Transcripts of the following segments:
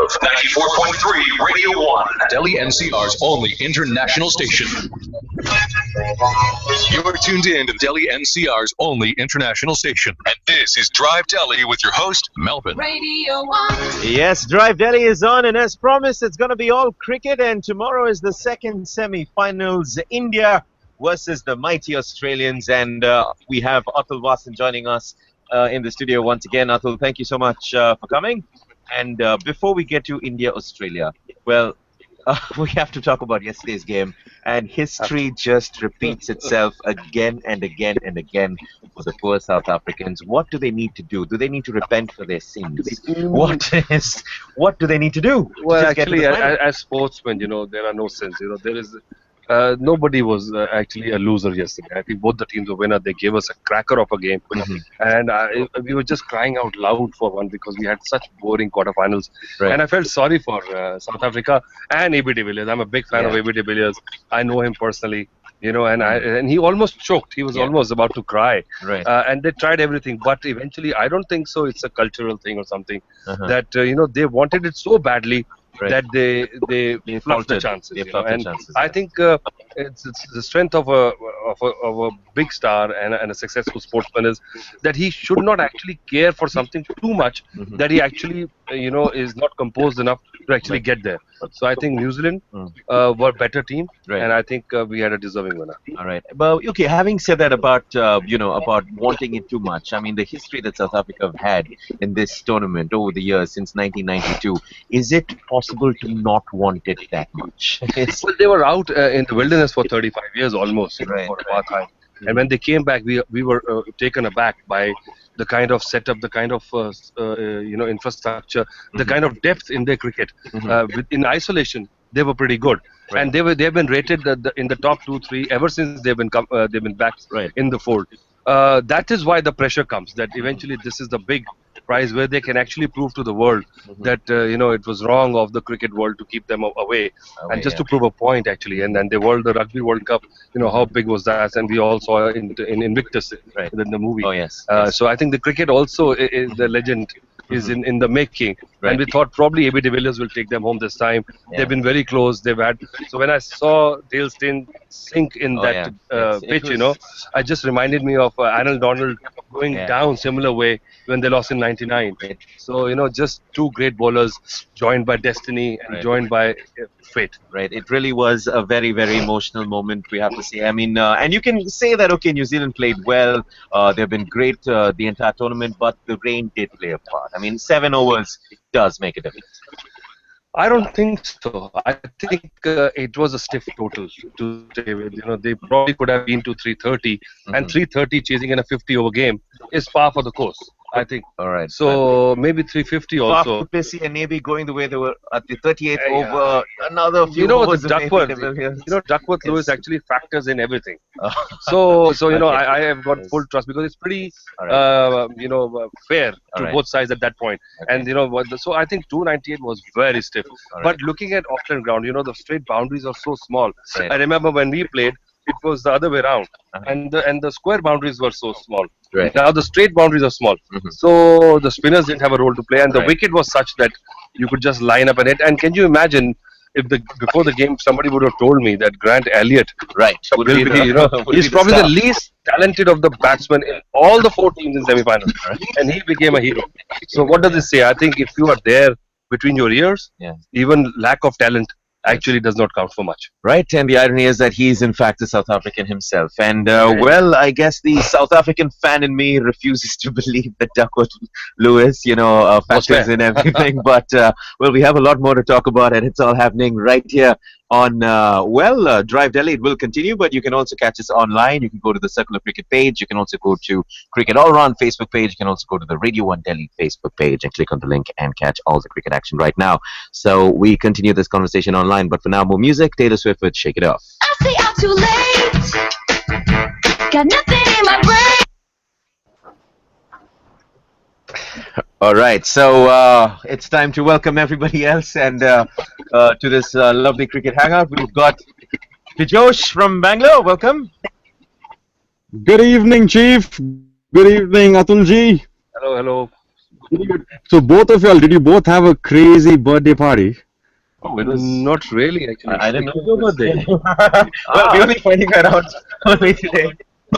of 94.3 Radio 1, Delhi NCR's only international station. You're tuned in to Delhi NCR's only international station. And this is Drive Delhi with your host, Melvin. Radio 1. Yes, Drive Delhi is on, and as promised, it's going to be all cricket, and tomorrow is the second semi-finals, India versus the mighty Australians, and we have Atul Wassan joining us in the studio once again. Atul, thank you so much for coming. And before we get to India-Australia, well, we have to talk about yesterday's game, and history just repeats itself again and again and again for the poor South Africans. What do they need to do? Do they need to repent for their sins? What do they need to do? Well, actually, as sportsmen, there are no sins. There is nobody was actually a loser yesterday. I think both the teams were winners. They gave us a cracker of a game, and we were just crying out loud for one because we had such boring quarterfinals. Right. And I felt sorry for South Africa and AB de Villiers. I'm a big fan of AB de Villiers. I know him personally, and he almost choked. He was almost about to cry. Right. And they tried everything, but eventually, I don't think so. It's a cultural thing or something that they wanted it so badly. Right. That they fluffed the chances. I think it's the strength of a big star and a successful sportsman is that he should not actually care for something too much that he actually is not composed enough to actually get there. So I think New Zealand were a better team, and I think we had a deserving winner. All right. But okay, having said that about about wanting it too much, I mean the history that South Africa have had in this tournament over the years since 1992, is it possible to not want it that much? Well, they were out in the wilderness for 35 years almost for apartheid. And when they came back, we were taken aback by the kind of setup, the kind of infrastructure, the kind of depth in their cricket. In isolation, they were pretty good, and they've been rated in the top 2-3 ever since they've been back in the fold. That is why the pressure comes. That eventually this is the big prize where they can actually prove to the world that it was wrong of the cricket world to keep them away, and just to prove a point actually. And then the Rugby World Cup, how big was that? And we all saw in Invictus in the movie. Oh yes. So I think the cricket also is the legend is in the making, and we thought probably AB de Villiers will take them home this time. They've been very close. They've had so when I saw Dale Steyn sink in that pitch, I just reminded me of Arnold Donald going down similar way when they lost in '99. So just two great bowlers joined by destiny and joined by fate. Right. It really was a very, very emotional moment, we have to say. I mean, and you can say that, okay, New Zealand played well. They've been great the entire tournament, but the rain did play a part. I mean, 7 overs does make a difference. I don't think so. I think it was a stiff total to stay with. They probably could have been to 330, and 330 chasing in a 50-over game is par for the course, I think. All right. So maybe 350 also. Pissy and maybe going the way they were at the 38th over another few overs. Duckworth Lewis actually factors in everything. So I have got full trust because it's pretty fair to both sides at that point. And so I think 298 was very stiff. But looking at Auckland ground, the straight boundaries are so small. I remember when we played, it was the other way around, and the square boundaries were so small. Now the straight boundaries are small, so the spinners didn't have a role to play, and the wicket was such that you could just line up and hit. And can you imagine if before the game somebody would have told me that Grant Elliott will be he's probably the least talented of the batsmen in all the 4 teams in semi-finals, and he became a hero. So what does this say? I think if you are there between your ears, even lack of talent actually does not count for much. Right, and the irony is that he is in fact a South African himself. And well, I guess the South African fan in me refuses to believe that Duckworth Lewis, factors in everything. But well, we have a lot more to talk about, and it's all happening right here on Drive Delhi. It will continue, but you can also catch us online. You can go to the Circular Cricket page. You can also go to Cricket All Round Facebook page. You can also go to the Radio 1 Delhi Facebook page and click on the link and catch all the cricket action right now. So we continue this conversation online, but for now, more music. Taylor Swift with Shake It Off. I say I'm too late. Got nothing in my brain. All right, so it's time to welcome everybody else and to this lovely cricket hangout. We've got Pijosh from Bangalore. Welcome. Good evening, Chief. Good evening, Atulji. Hello. So both of y'all, did you both have a crazy birthday party? Oh, it was. Not really, actually. I didn't know It was your birthday. well, we're only finding that out only today.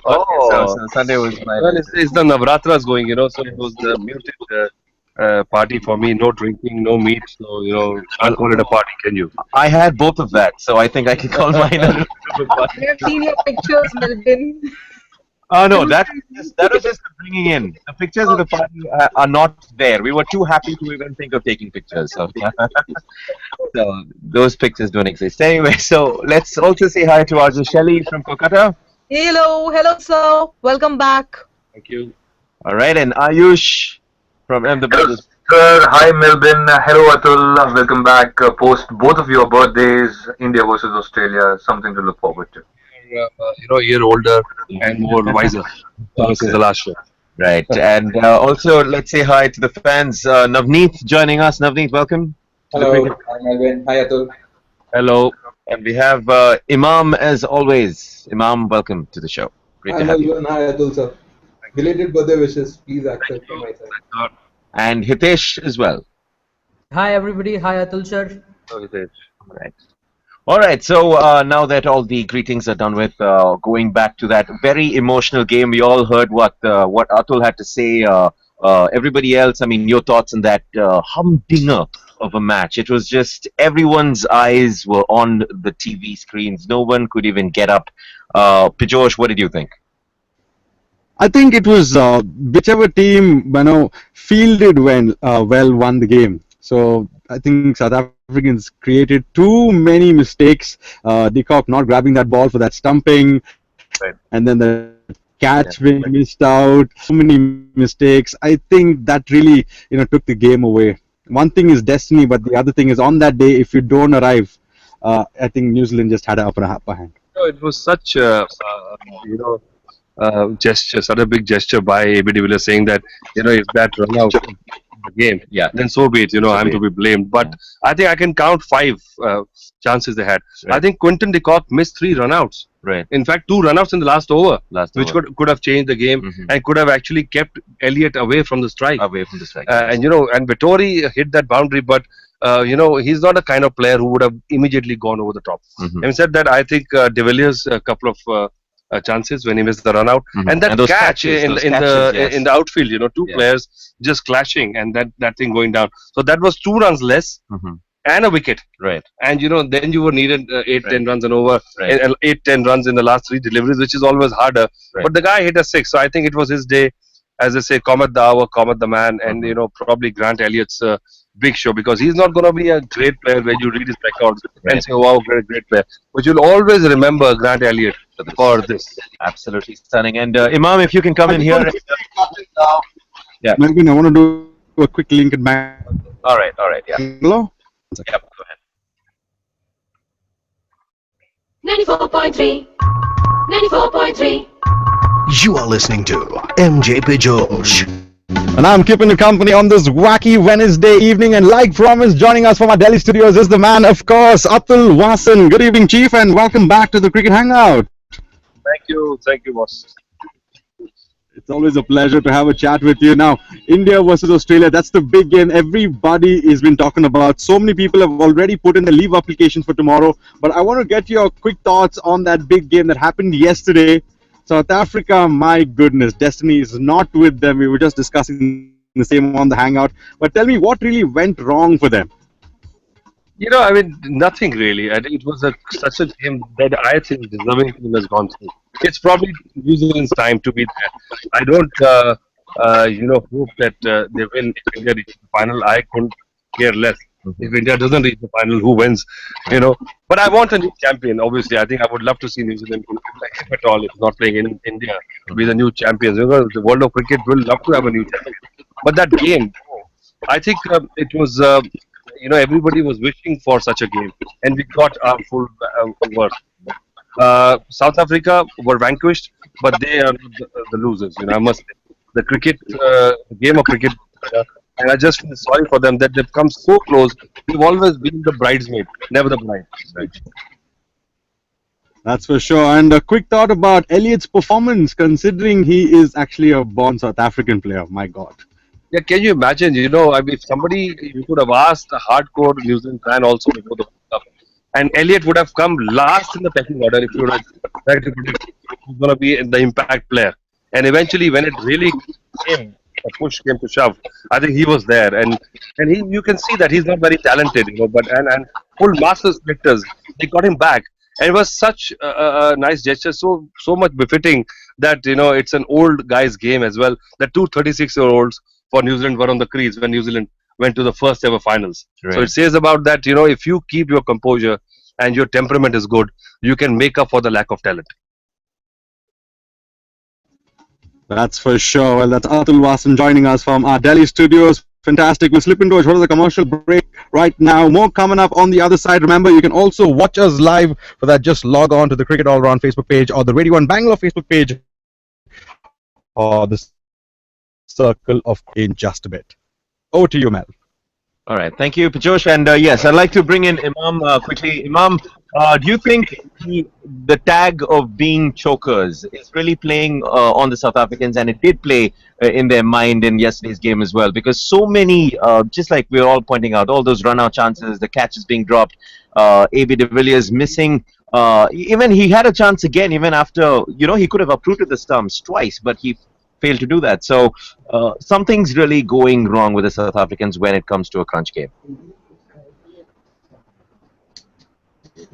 So Sunday was my Well, it's the Navratras going, so it was the muted party for me. No drinking, no meat. So, can't call it a party, can you? I had both of that, so I think I can call mine a little party. We have seen your pictures, Melvin. Oh no, that was just the bringing in. The pictures of the party are not there. We were too happy to even think of taking pictures. So, so those pictures don't exist. Anyway, so let's also say hi to Arjun Shelley from Kolkata. Hello, sir. Welcome back. Thank you. All right, and Ayush from Ahmedabad. Sir, hi Melbourne. Hello Atul. Welcome back. Post both of your birthdays, India versus Australia. Something to look forward to. A year older and more wiser since the last show. Right, and also let's say hi to the fans. Navneet joining us. Navneet, welcome. Hello, hi Melvin. Hi Atul. Hello. And we have Imam as always. Imam, welcome to the show. Great Hi to have you. Melvin. Hi Atul sir. Belated birthday wishes. Please accept from my side. And Hitesh as well. Hi everybody, hi Atul sir. Right. All right. So now that all the greetings are done with, going back to that very emotional game, we all heard what Atul had to say. Everybody else, I mean, your thoughts on that humdinger of a match. It was just everyone's eyes were on the TV screens. No one could even get up. Pijosh, what did you think? I think it was whichever team fielded well won the game. So I think South Africans created too many mistakes. De Kock not grabbing that ball for that stumping, Right. and then the catch being missed out. So many mistakes. I think that really took the game away. One thing is destiny, but the other thing is on that day if you don't arrive, I think New Zealand just had an upper hand. It was such a gesture, such a big gesture by AB de Villiers saying that if that run out the game, then so be it. I'm to be blamed. But I think I can count 5 chances they had. Right. I think Quinton de Kock missed 3 runouts. Right. In fact, 2 runouts in the last over, which could have changed the game and could have actually kept Elliott away from the strike. Away from the strike. And Vettori hit that boundary, but he's not a kind of player who would have immediately gone over the top. Having said that, I think de Villiers a couple of chances when he missed the run out, and that those catch catches, in those the catches, in the outfield, two players just clashing and that thing going down. So that was 2 runs less and a wicket. Right. And then you were needed 8-10 runs and over, Right. and 8-10 runs in the last 3 deliveries, which is always harder. Right. But the guy hit a 6, so I think it was his day. As I say, comet the hour, comet the man, and probably Grant Elliott's big show, because he's not going to be a great player when you read his records and say, wow, great player. But you'll always remember Grant Elliott for this. Absolutely stunning. And Imam, if you can come in here. Melvin, I want to do a quick link and back. All right. Yeah. Hello? Yep, go ahead. 94.3. 94.3. You are listening to MJ Pijosh. And I'm keeping you company on this wacky Wednesday evening, and like promised, joining us from our Delhi studios is the man, of course, Atul Wassan. Good evening, Chief, and welcome back to the Cricket Hangout. Thank you, boss. It's always a pleasure to have a chat with you. Now, India versus Australia, that's the big game everybody has been talking about. So many people have already put in the leave applications for tomorrow, but I want to get your quick thoughts on that big game that happened yesterday. South Africa, my goodness, destiny is not with them. We were just discussing the same on the Hangout. But tell me, what really went wrong for them? Nothing really. I think it was such a game that I think deserving team has gone through. It's probably New Zealand's time to be there. I don't, hope that they win if India reaches the final. I couldn't care less. If India doesn't reach the final, who wins? But I want a new champion. Obviously, I think I would love to see New Zealand, if at all, if not playing in India, to be the new champions. The world of cricket will love to have a new champion. But that game, I think it was. Everybody was wishing for such a game, and we got our full worth. South Africa were vanquished, but they are the losers. I must say, the cricket, game of cricket. And I just feel sorry for them that they've come so close. They've always been the bridesmaid, never the bride. Right? That's for sure. And a quick thought about Elliott's performance, considering he is actually a born South African player. My God. Yeah, can you imagine? I mean, if somebody you could have asked a hardcore New Zealand fan also before the World Cup, and Elliot would have come last in the pecking order if you would have tried to predict who's going to be the impact player. And eventually, when it really came, the push came to shove, I think he was there, and you can see that he's not very talented, but and full master splitters, they got him back, and it was such a nice gesture, so much befitting that it's an old guy's game as well. The two 36-year-olds for New Zealand were on the crease when New Zealand went to the first ever finals. So it says about that, if you keep your composure and your temperament is good, you can make up for the lack of talent. That's for sure. Well, that's Atul Wassan joining us from our Delhi studios. Fantastic. We'll slip into a short of the commercial break right now. More coming up on the other side. Remember, you can also watch us live. For that, just log on to the Cricket All Round Facebook page or the Radio 1 Bangalore Facebook page or the Circle of in just a bit. Over to you, Mel. All right, thank you, Pajosh. And yes, I'd like to bring in Imam quickly. Imam, do you think the tag of being chokers is really playing on the South Africans, and it did play in their mind in yesterday's game as well? Because so many, just like we're all pointing out, all those run-out chances, the catches being dropped, AB de Villiers missing. Even he had a chance again, even after, he could have uprooted the stumps twice, but he failed to do that. So something's really going wrong with the South Africans when it comes to a crunch game.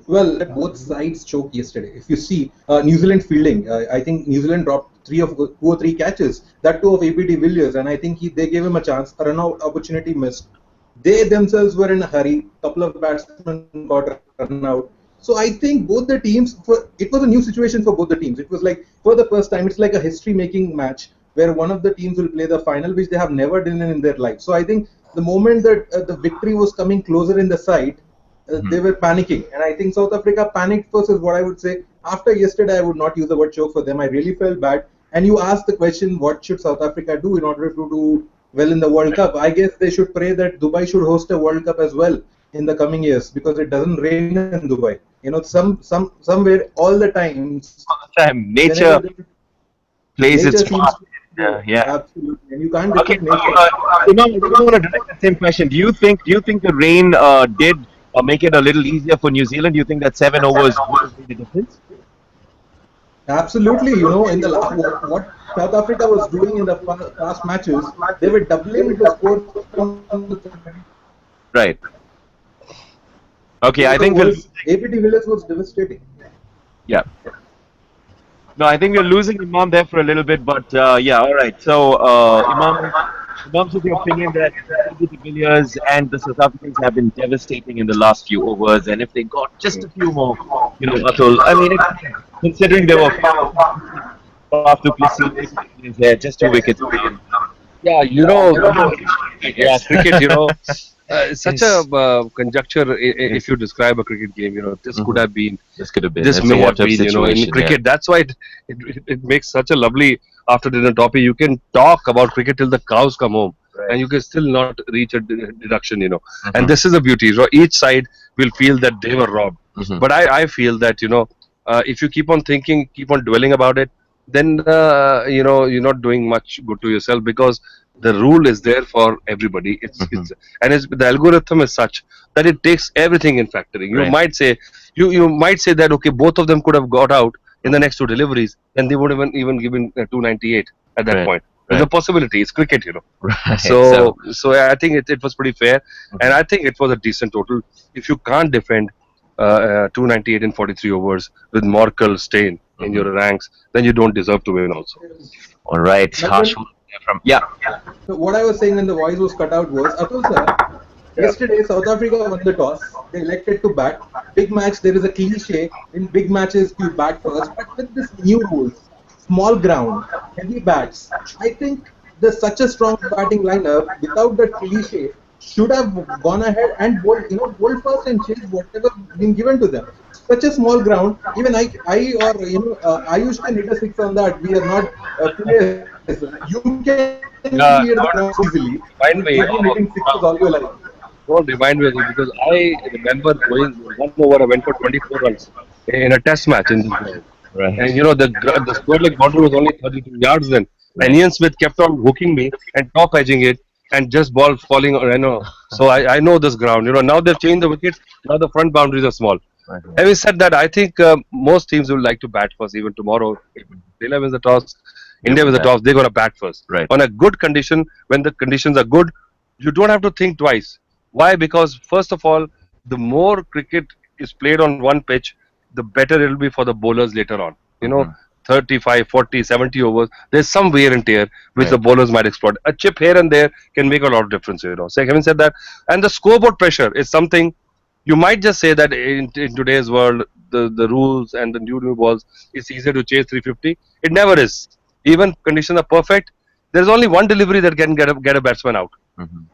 Well, both sides choked yesterday. If you see New Zealand fielding, I think New Zealand dropped two or three catches, that too of AB de Villiers, and I think they gave him a chance. A run-out opportunity missed. They themselves were in a hurry. Couple of batsmen got run out. So I think both the teams, it was a new situation for both the teams. It was like, for the first time, it's like a history-making match where one of the teams will play the final, which they have never done in their life. So I think the moment that the victory was coming closer in the sight, they were panicking. And I think South Africa panicked first is what I would say. After yesterday, I would not use the word choke for them. I really felt bad. And you asked the question, what should South Africa do in order to do well in the World Cup? I guess they should pray that Dubai should host a World Cup as well in the coming years, because it doesn't rain in Dubai. Somewhere all the time. Nature plays its part. Yeah, absolutely. And you can't defend nature. I want to direct the same question. Do you think the rain did make it a little easier for New Zealand? Do you think that 7 overs would have made a difference? Absolutely. In the what South Africa was doing in the past matches, they were doubling the score. Right. Okay, I think AB de Villiers was devastating. Yeah. No, I think we're losing Imam there for a little bit, but yeah, all right. So, Imam's with your opinion that AB de Villiers and the South Africans have been devastating in the last few overs, and if they got just a few more, Atul, I mean, considering they were far too Plessis there, just 2 wickets. Yeah, cricket, it's such a conjecture if you describe a cricket game. This could have been, this may have been, in cricket. Yeah. That's why it makes such a lovely after dinner topic. You can talk about cricket till the cows come home, and you can still not reach a deduction. And this is the beauty. Each side will feel that they were robbed. But I feel that if you keep on thinking, keep on dwelling about it, then you're not doing much good to yourself, because the rule is there for everybody. The algorithm is such that it takes everything in factoring. You might say you might say that okay, both of them could have got out in the next 2 deliveries, and they would have even given 298 at that point. There's a possibility. It's cricket, So I think it was pretty fair, and I think it was a decent total. If you can't defend 298 in 43 overs with Morkel staying in your ranks, then you don't deserve to win also. All right, Harsh. So what I was saying when the voice was cut out was, Atul sir, yesterday South Africa won the toss. They elected to bat. Big match, there is a cliche. In big matches, you bat first. But with this new rules, small ground, heavy bats, I think there's such a strong batting lineup without that cliche should have gone ahead and bowled first and chase whatever been given to them. Such a small ground, even Ayush can hit a 6 on that. We are not players. You can clear the ground easily. Remind me. Hitting 6s all your life. Don't remind me, because I remember going 1 over, I went for 24 runs in a test match in this ground. Right. And the square leg boundary was only 32 yards then. And Ian Smith kept on hooking me and top edging it. and just ball falling. So I know this ground. Now they've changed the wickets. Now the front boundaries are small. Having said that, I think most teams will like to bat first. Even tomorrow, if Sri Lanka wins the toss, India wins the toss, they're going to bat first. Right. On a good condition, when the conditions are good, you don't have to think twice. Why? Because first of all, the more cricket is played on one pitch, the better it will be for the bowlers later on. 35, 40, 70 overs, there's some wear and tear which the bowlers might exploit. A chip here and there can make a lot of difference. So having said that, and the scoreboard pressure is something you might just say that in today's world, the rules and the new balls, it's easier to chase 350. It never is. Even conditions are perfect. There's only one delivery that can get a batsman out.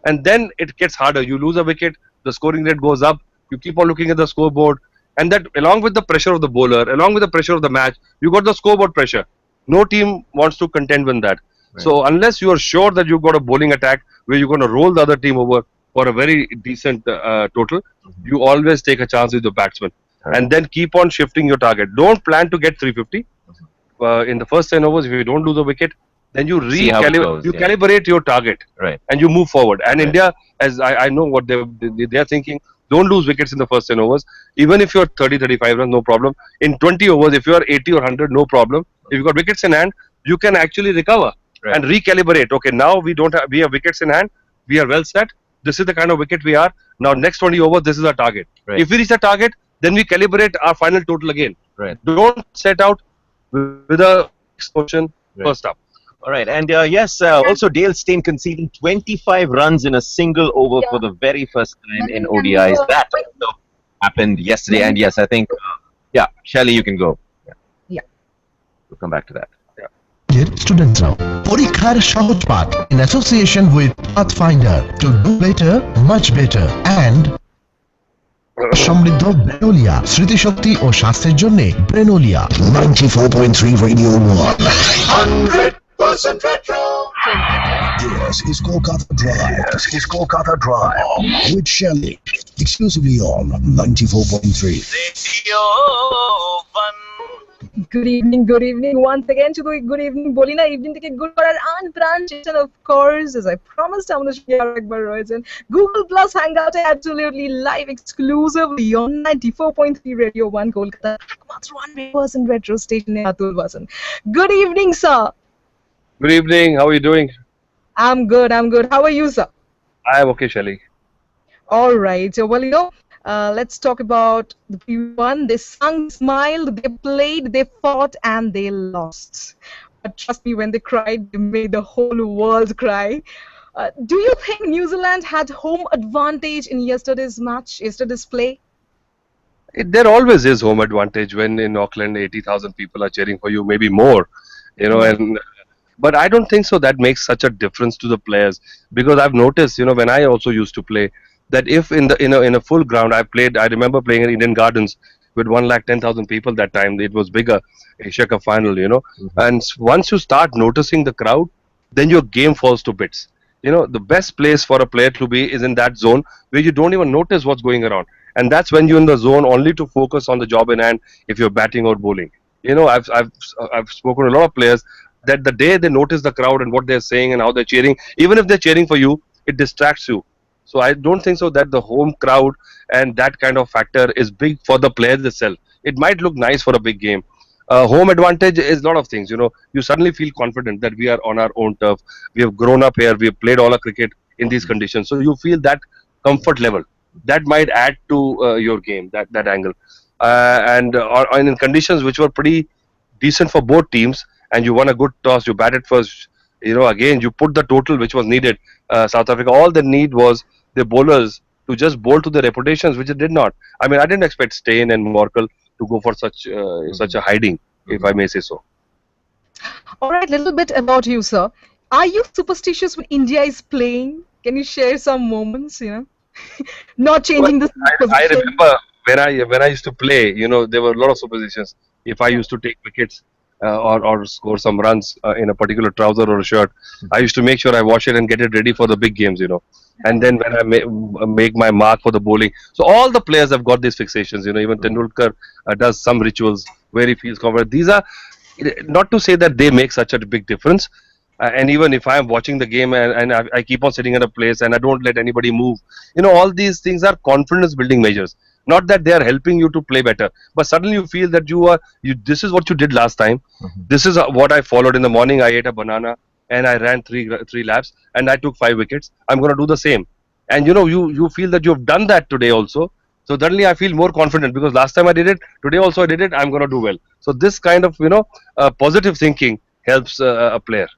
And then it gets harder. You lose a wicket, the scoring rate goes up. You keep on looking at the scoreboard. And that, along with the pressure of the bowler, along with the pressure of the match, you got the scoreboard pressure. No team wants to contend with that. So unless you are sure that you've got a bowling attack where you're going to roll the other team over for a very decent total, you always take a chance with the batsman. And then keep on shifting your target. Don't plan to get 350. In the first 10 overs, if you don't lose a wicket, then you calibrate your target. And you move forward. And India, as I know what they are thinking, don't lose wickets in the first 10 overs. Even if you're 30, 35 runs, no problem. In 20 overs, if you're 80 or 100, no problem. If you've got wickets in hand, you can actually recover and recalibrate. Okay, now we have wickets in hand. We are well set. This is the kind of wicket we are. Now, next 20 overs, this is our target. If we reach the target, then we calibrate our final total again. Don't set out with a explosion first up. All right, and also Dale Steyn conceding 25 runs in a single over for the very first time in ODIs. That happened yesterday, and yes, I think, Shelly, you can go. Yeah. We'll come back to that. স্টুডেন্টরাও পরীক্ষার সহজ পাঠ in association with Pathfinder to do better, much better and সমৃদ্ধ ব্রেনোলিয়া স্মৃতিশক্তি ও স্বাস্থ্যের জন্য ব্রেনোলিয়া 94.3 Radio 1 100% retro. This is Kolkata Drive. With Shelly exclusively on 94.3 Radio 1. Good evening once again. শুধু good evening বলি না, evening থেকে good করার আনপ্রাণ চেষ্টা, of course, as I promised, আমাদের সঙ্গে আরো একবার রয়েছেন Google Plus Hangout absolutely live exclusively on 94.3 Radio 1 Kolkata, মাত্র 100% retro station A Atul Wassan. Good evening, sir. Good evening. How are you doing? I'm good. How are you, sir? I am okay, Shelly. All right. So, well, let's talk about the P1. They sung, smiled, they played, they fought, and they lost. But trust me, when they cried, they made the whole world cry. Do you think New Zealand had home advantage in yesterday's play? There always is home advantage when in Auckland 80,000 people are cheering for you, maybe more, but I don't think so that makes such a difference to the players, because I've noticed, when I also used to play, that if in a full ground I remember playing in Eden Gardens with 110,000 people that time. It was bigger, Asia Cup final, and once you start noticing the crowd, then your game falls to bits. The best place for a player to be is in that zone where you don't even notice what's going around, and that's when you're in the zone only to focus on the job in hand if you're batting or bowling. I've spoken to a lot of players that the day they notice the crowd and what they're saying and how they're cheering, even if they're cheering for you, it distracts you. So I don't think so that the home crowd and that kind of factor is big for the players itself. It might look nice for a big game. Home advantage is a lot of things. You suddenly feel confident that we are on our own turf. We have grown up here. We have played all our cricket in these conditions. So you feel that comfort level. That might add to your game, that angle. And in conditions which were pretty decent for both teams, and you won a good toss, you batted first, again, you put the total which was needed. South Africa, all they need was the bowlers to just bowl to their reputations, which it did not. I mean, I didn't expect Steyn and Morkel to go for such a hiding, if I may say so. All right, little bit about you, sir. Are you superstitious when India is playing? Can you share some moments, not changing the position? I remember when I used to play, there were a lot of superstitions. If I used to take wickets, or score some runs in a particular trouser or a shirt, I used to make sure I wash it and get it ready for the big games, And then when I make my mark for the bowling, so all the players have got these fixations, Even Tendulkar does some rituals where he feels confident. These are not to say that they make such a big difference, And even if I'm watching the game and I keep on sitting in a place and I don't let anybody move, all these things are confidence building measures. Not that they are helping you to play better, but suddenly you feel that this is what you did last time. This is what I followed in the morning. I ate a banana and I ran three laps and I took 5 wickets. I'm going to do the same. And you feel that you've done that today also. So suddenly I feel more confident because last time I did it, today also I did it. I'm going to do well. So this kind of positive thinking helps a player.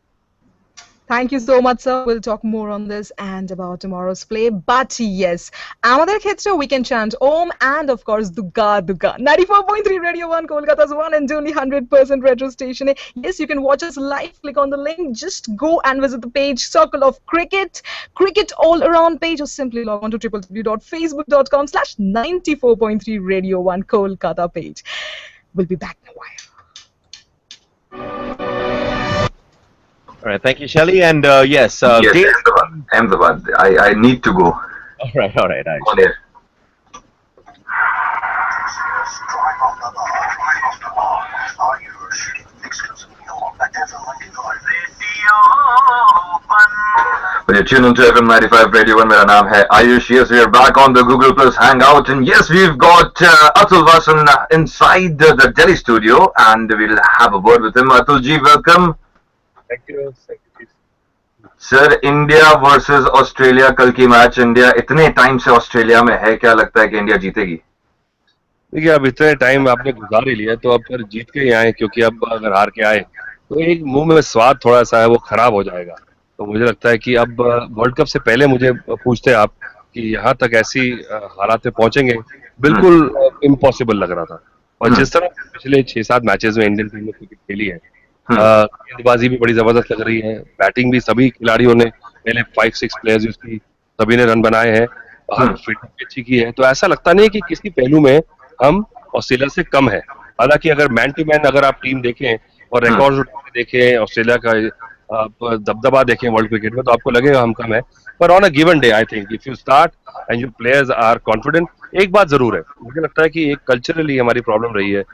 Thank you so much, sir. We'll talk more on this and about tomorrow's play. But yes, আমাদের ক্ষেত্রে we can chant Om and of course Duga Duga. 94.3 Radio 1 Kolkata's one and only 100% retro station. Yes, you can watch us live. Click on the link. Just go and visit the page Circle of Cricket, Cricket All Around page, or simply log on to www.facebook.com/94.3 Radio 1 Kolkata page. We'll be back in a while. All right, thank you, Shelly. And yes, Yes, Ahmedabad. I need to go. All right, Ayush. On air. When you tune into FM 95 Radio 1, मेरा नाम है Ayush. Yes, we are back on the Google Plus Hangout, and yes, we've got Atul Wassan inside the Delhi studio, and we'll have a word with him. Atul ji, welcome. Thank you. Sir, India versus Australia कल की match. India इतने time से Australia में है, क्या लगता है कि इंडिया जीतेगी? देखिए, अब इतने टाइम आपने गुजार ही लिया तो अब फिर जीत के ही आए, क्योंकि अब अगर हार के आए तो एक मुंह में स्वाद थोड़ा सा है वो खराब हो जाएगा. तो मुझे लगता है कि अब वर्ल्ड कप से पहले मुझे पूछते आप कि यहाँ तक ऐसी हालात में पहुंचेंगे, बिल्कुल इम्पॉसिबल लग रहा था. और जिस तरह पिछले 6-7 मैचेस में इंडियन टीम ने क्रिकेट खेली है, गेंदबाजी भी बड़ी जबरदस्त लग रही है, बैटिंग भी सभी खिलाड़ियों ने, पहले 5-6 प्लेयर्स उसकी सभी ने रन बनाए हैं, फील्डिंग भी अच्छी की है. तो ऐसा लगता नहीं कि किसी पहलू में हम ऑस्ट्रेलिया से कम है. हालांकि अगर मैन टू मैन अगर आप टीम देखें और रिकॉर्ड देखें, ऑस्ट्रेलिया का आप दबदबा देखें वर्ल्ड क्रिकेट में, तो आपको लगेगा हम कम है. पर on a given day I think if you start and your players are confident, एक बात जरूर है, मुझे लगता है कि एक कल्चरली हमारी प्रॉब्लम रही है.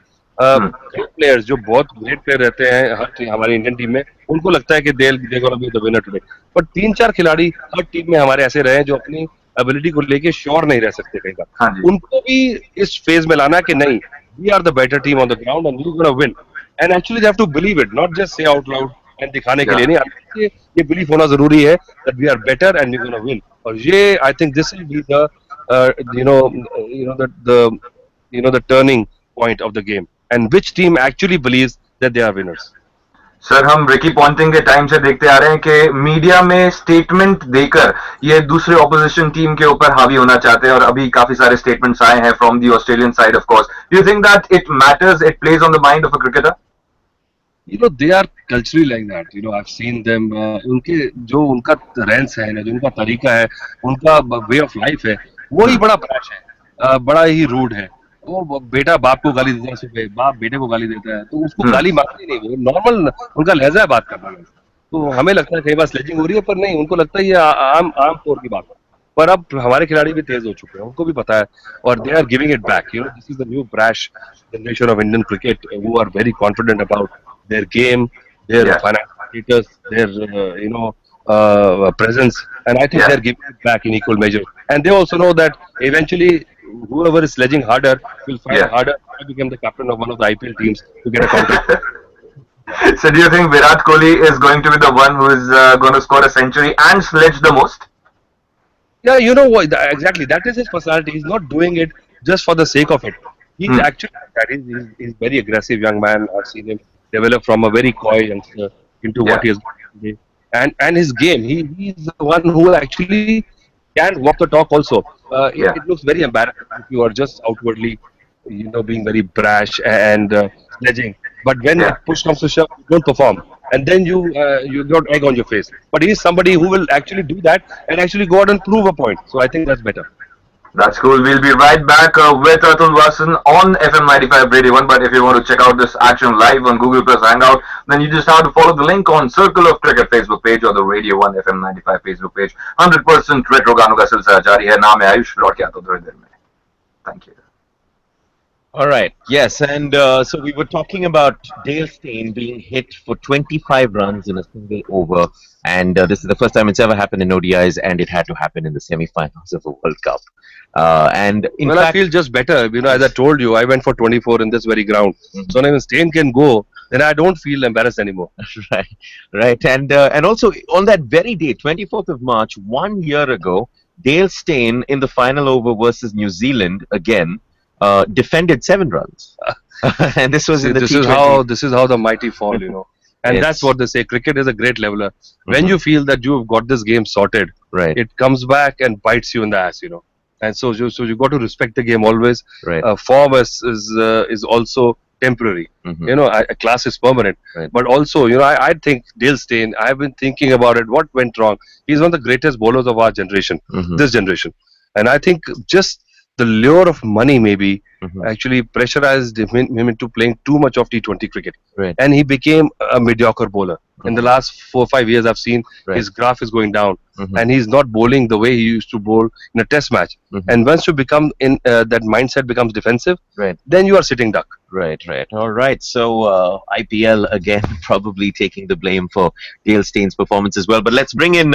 कई प्लेयर्स जो बहुत ग्रेट प्लेयर रहते हैं हमारी इंडियन टीम में, उनको लगता है कि they gonna be the winner today. पर 3-4 खिलाड़ी हर टीम में हमारे ऐसे रहे जो अपनी एबिलिटी को लेके श्योर नहीं रह सकते कई बार. उनको भी इस फेज में लाना कि नहीं, we are the better team on the ground and we gonna win. And actually they have to believe it, not just say out loud and दिखाने के लिए नहीं. ये बिलीव होना जरूरी है that we are better and we gonna win. और ये I think this will be the the turning point of the game. And which team actually believes that they are winners? Sir, हम Ricky Ponting के time से देखते आ रहे हैं कि media में स्टेटमेंट देकर ये दूसरे ऑपोजिशन टीम के ऊपर हावी होना चाहते हैं, और अभी काफी सारे स्टेटमेंट्स आए हैं from the Australian side. Of course, do you think that it matters, it plays on the mind of a cricketer? They are culturally like that. I've seen them. उनके जो उनका रहन सहन है, जो उनका तरीका है, उनका वे ऑफ लाइफ है, वो ही बड़ा ब्रैश है, बड़ा ही रूड है. वो बेटा बाप को गाली देता है, सुबह बाप बेटे को गाली देता है, तो उसको गाली मारती नहीं, वो नॉर्मल उनका लहजा है बात करने में. तो हमें लगता है कई बार स्लेजिंग हो रही है, पर नहीं, उनको लगता है ये आम तौर की बात है. पर अब हमारे खिलाड़ी भी तेज हो चुके हैं, उनको भी पता है, और they are giving it back. This is the new brash generation of Indian cricket who are very confident about their game, their financial status, their presence, and I think they're giving it back in equal measure. And they also know that eventually whoever is sledging harder will find harder to become the captain of one of the IPL teams to get a contract. So do you think Virat Kohli is going to be the one who is going to score a century and sledge the most? Yeah, you know what? Exactly, that is his personality. He's not doing it just for the sake of it. He's actually he's very aggressive young man. I've seen him develop from a very coy youngster into what he is today. And his game, he's the one who actually can walk the talk also. It looks very embarrassing if you are just outwardly, being very brash and sledging. But when push comes to shove, you don't perform. And then you got egg on your face. But he's somebody who will actually do that and actually go out and prove a point. So I think that's better. That's cool. We'll be right back with Atul Wassan on FM 95 Radio 1. But if you want to check out this action live on Google Plus Hangout, then you just have to follow the link on Circle of Cricket Facebook page or the Radio 1 FM 95 Facebook page. 100% retro गानों का सिलसिला जारी है. नाम है आयुष. लौट के आता हूं थोड़ी देर में. Thank you. All right. Yes, and so we were talking about Dale Steyn being hit for 25 runs in a single over, and this is the first time it's ever happened in ODIs, and it had to happen in the semi-finals of a World Cup. And in Well, I fact, feel just better. As I told you, I went for 24 in this very ground. So now when Stain can go, then I don't feel embarrassed anymore. right, right, and also on that very day, 24th of March, 1 year ago, Dale Steyn in the final over versus New Zealand again defended 7 runs, and this was See, in the this is T20. how the mighty fall. And that's It's what they say. Cricket is a great leveler. When Mhm. you feel that you've got this game sorted, right, it comes back and bites you in the ass. And so you got to respect the game always. right, Form is also temporary. Mhm. A class is permanent. Right. But also, I think Dale Steyn. I've been thinking about it. What went wrong? He's one of the greatest bowlers of our generation, Mhm. this generation. And I think just the lure of money maybe Mhm. actually pressurized him into playing too much of T20 cricket, Right. and he became a mediocre bowler. In the last 4 or 5 years, I've seen Right. his graph is going down, Mhm. and he's not bowling the way he used to bowl in a Test match. Mhm. And once you become in that mindset becomes defensive, Right. then you are sitting duck. Right, right. All right. So IPL again probably taking the blame for Dale Steyn's performance as well. But let's bring in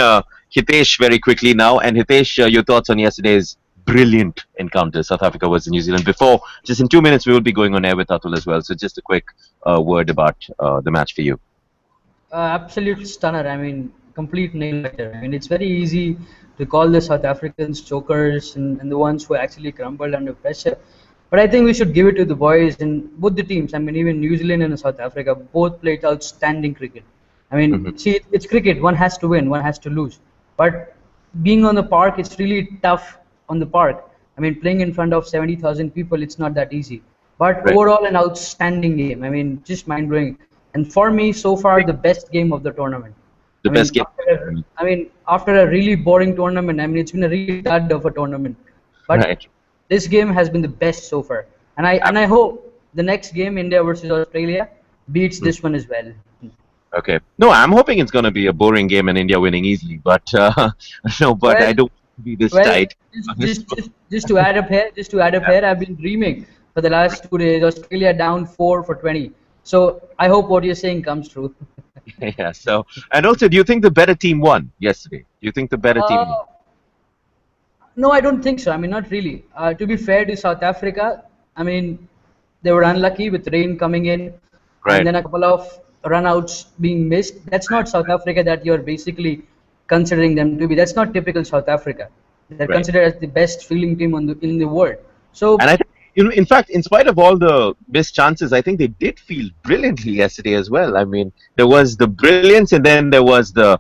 Hitesh very quickly now. And Hitesh, your thoughts on yesterday's brilliant encounter, South Africa versus New Zealand. Before, just in 2 minutes, we will be going on air with Atul as well. So just a quick word about the match for you. Absolute stunner. I mean, complete nail biter. I mean, it's very easy to call the South Africans chokers and the ones who actually crumbled under pressure. But I think we should give it to the boys in both the teams. I mean, even New Zealand and South Africa both played outstanding cricket. I mean, Mhm. see, it's cricket. One has to win, one has to lose. But being on the park, it's really tough on the park. I mean, playing in front of 70,000 people, it's not that easy. But Right. overall, an outstanding game. I mean, just mind blowing. And for me, so far, the best game of the tournament. The I mean, best game. after a really boring tournament, I mean, it's been a really dud of a tournament. But Right. this game has been the best so far, and I hope the next game, India versus Australia, beats this one as well. Okay. No, I'm hoping it's going to be a boring game and India winning easily. But no, but Well, I don't want to be this well, tight. just to add up here, I've been dreaming for the last 2 days. Australia down 4 for 20. So I hope what you're saying comes true. Yeah. So, and also, do you think the better team won yesterday? Do you think the better team won? No, I don't think so. I mean, not really. To be fair to South Africa, I mean, they were unlucky with rain coming in, Right. and then a couple of runouts being missed. That's not South Africa that you're basically considering them to be. That's not typical South Africa. They're Right. considered as the best fielding team in the world. So And I think, in fact, in spite of all the missed chances, I think they did field brilliantly yesterday as well. I mean, there was the brilliance, and then there was the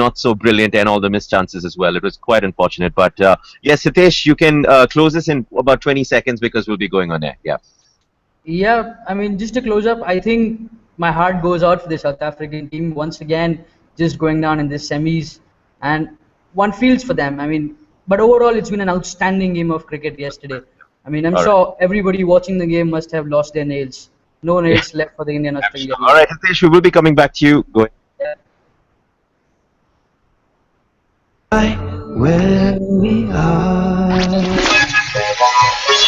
not so brilliant and all the missed chances as well. It was quite unfortunate. But yes, Hitesh, you can close this in about 20 seconds because we'll be going on air. Yeah. yeah, I mean, just to close up, I think my heart goes out for the South African team once again, just going down in the semis, and one feels for them. I mean, but overall, it's been an outstanding game of cricket yesterday. I mean, I'm All sure everybody watching the game must have lost their nails. No nails left for the Indian Australia. All right, Hitesh, we will be coming back to you. Go ahead. Where we are.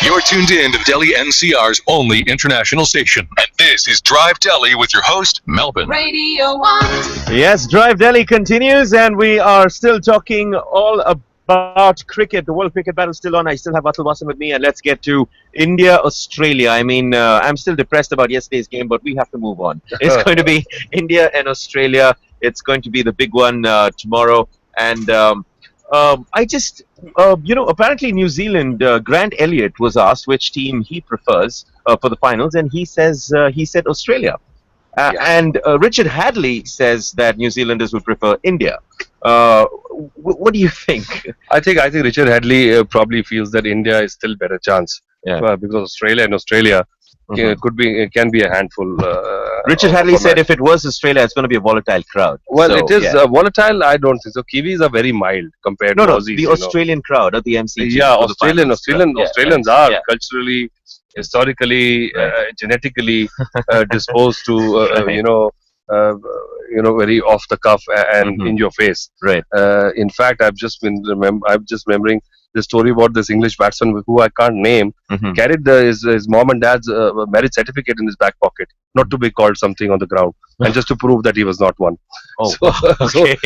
You're tuned in to Delhi NCR's only international station. And this is Drive Delhi with your host, Melvin. Radio 1. Yes, Drive Delhi continues, and we are still talking all about cricket. The World Cricket Battle is still on. I still have Atul Wassan with me, and let's get to India, Australia. I mean, I'm still depressed about yesterday's game, but we have to move on. It's going to be India and Australia. It's going to be the big one tomorrow, and I just, apparently New Zealand, Grant Elliott was asked which team he prefers for the finals, and he said Australia. And Richard Hadley says that New Zealanders would prefer India. What do you think? I think Richard Hadley probably feels that India is still better chance. Yeah. Because Australia can be a handful. Richard of Hadley a said match. if it was Australia, it's going to be a volatile crowd. Well, So, it is yeah. volatile. I don't think so. Kiwis are very mild compared No, to no, Aussies. the Australian crowd at the MCG. Yeah, for the finals. Yeah, Australians yeah, are yeah. culturally, historically, genetically disposed to, very off the cuff and Mhm. in your face. Right. In fact, I'm just remembering the story about this English batsman who I can't name carried his mom and dad's marriage certificate in his back pocket, not to be called something on the ground, and just to prove that he was not one. Oh, So, okay.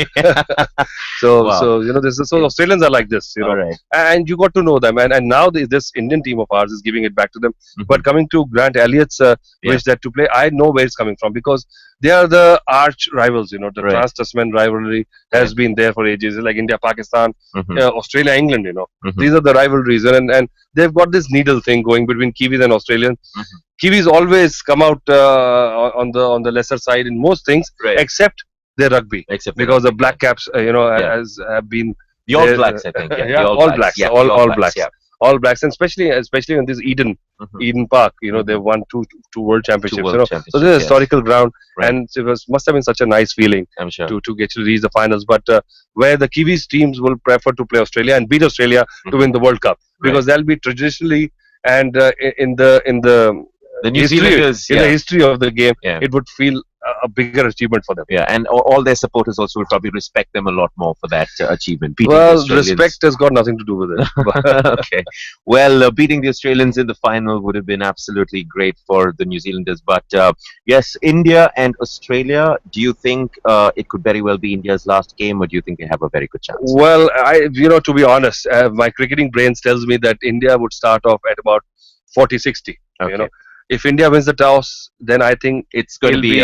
Wow. so this is, so Australians are like this, All right. and you got to know them, and now this Indian team of ours is giving it back to them. But coming to Grant Elliott's wish that to play, I know where it's coming from, because they are the arch rivals. The Trans-Tasman rivalry has been there for ages, like India, Pakistan, Australia, England. These are the rivalries, and they've got this needle thing going between Kiwis and Australians. Kiwis always come out on the lesser side in most things, except their rugby, because the Black Caps, have been the All Blacks, I think. Yeah, the All Blacks, Yeah, all Blacks. Yeah. All Blacks, and especially in this Eden Park, they've won two world championships. So this is a historical ground, and it must have been such a nice feeling, I'm sure, to get to reach the finals. But where the Kiwis teams will prefer to play Australia and beat Australia to win the World Cup, because they'll be traditionally and in the New history, Zealanders, in the history of the game, Yeah. it would feel a bigger achievement for them. Yeah, and all their supporters also will probably respect them a lot more for that achievement. Beating Well, the Australians. respect has got nothing to do with it. Okay. Well, beating the Australians in the final would have been absolutely great for the New Zealanders. But yes, India and Australia, do you think it could very well be India's last game, or do you think they have a very good chance? Well, to be honest, my cricketing brains tells me that India would start off at about 40-60. Okay. If India wins the toss, then I think It's going to be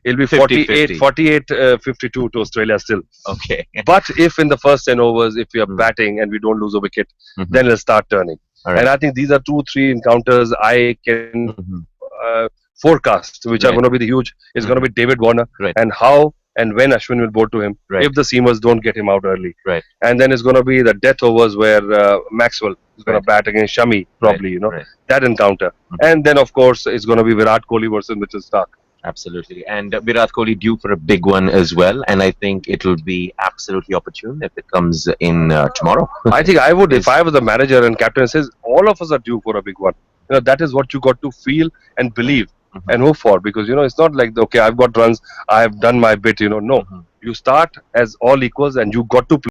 it'll be 50-50. 52 to Australia still. Okay. But if in the first 10 overs, if we are batting and we don't lose a wicket, then it'll start turning. All right. And I think these are 2-3 encounters I can forecast, which are going to be the huge. It's going to be David Warner, and how and when Ashwin will bowl to him, if the seamers don't get him out early. Right. And then it's going to be the death overs where Maxwell is going to bat against Shami, probably, that encounter. And then, of course, it's going to be Virat Kohli versus Mitchell Stark. Absolutely. And Virat Kohli due for a big one as well. And I think it'll be absolutely opportune if it comes in tomorrow. I think I would, if I was the manager and captain, says all of us are due for a big one. That is what you got to feel and believe and hope for, because it's not like, okay, I've got runs, I have done my bit. No, you start as all equals and you got to play.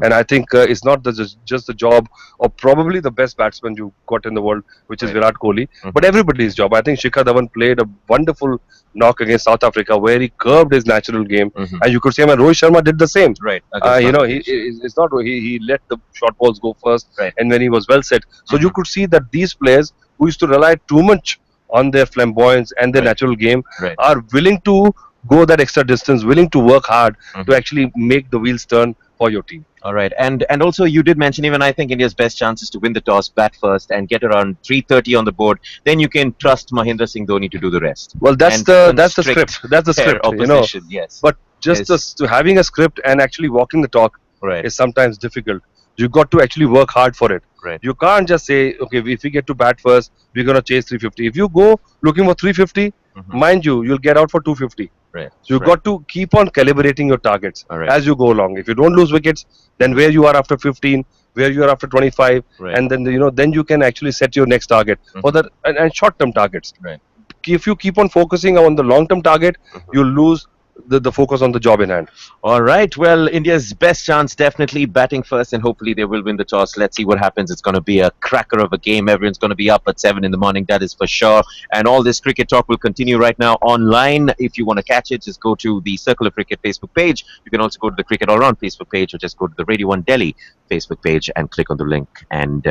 And I think it's not just the job of probably the best batsman you got in the world, which is Virat Kohli, but everybody's job. I think Shikhar Dhawan played a wonderful knock against South Africa where he curved his natural game, and you could say, Rohit Sharma did the same. Right. It's not he let the short balls go first, and when he was well set. So you could see that these players who used to rely too much on their flamboyance and their natural game are willing to go that extra distance, willing to work hard to actually make the wheels turn for your team. All right, and also you did mention, even I think India's best chance is to win the toss, bat first, and get around 330 on the board. Then you can trust Mahendra Singh Dhoni to do the rest. Well, that's the script. That's the script. Opposition, yes. But just having a script and actually walking the talk is sometimes difficult. You got to actually work hard for it. Right. You can't just say, okay, if we get to bat first, we're gonna chase 350. If you go looking for 350, mind you, you'll get out for 250. Right. So you got to keep on calibrating your targets as you go along. If you don't lose wickets, then where you are after 15, where you are after 25, and then then you can actually set your next target for that and short-term targets. Right. If you keep on focusing on the long-term target, you'll lose the focus on the job in hand. All right. Well, India's best chance definitely batting first, and hopefully they will win the toss. Let's see what happens. It's going to be a cracker of a game. Everyone's going to be up at 7 in the morning. That is for sure. And all this cricket talk will continue right now online. If you want to catch it, just go to the Circle of Cricket Facebook page. You can also go to the Cricket All Round Facebook page, or just go to the Radio 1 Delhi Facebook page and click on the link and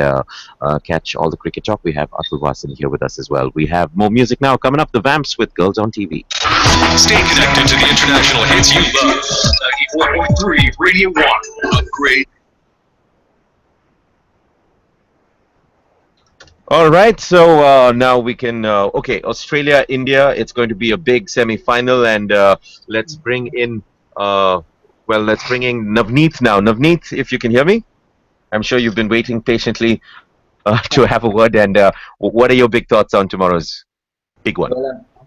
catch all the cricket talk. We have Atul Wassan here with us as well. We have more music now coming up. The Vamps with Girls on TV. Stay connected to the international hits you love. 94.3 Radio 1. Upgrade. All right, so now we can, okay, Australia, India, it's going to be a big semi-final, and let's bring in, let's bring in Navneet now. Navneet, if you can hear me, I'm sure you've been waiting patiently to have a word, and what are your big thoughts on tomorrow's big one?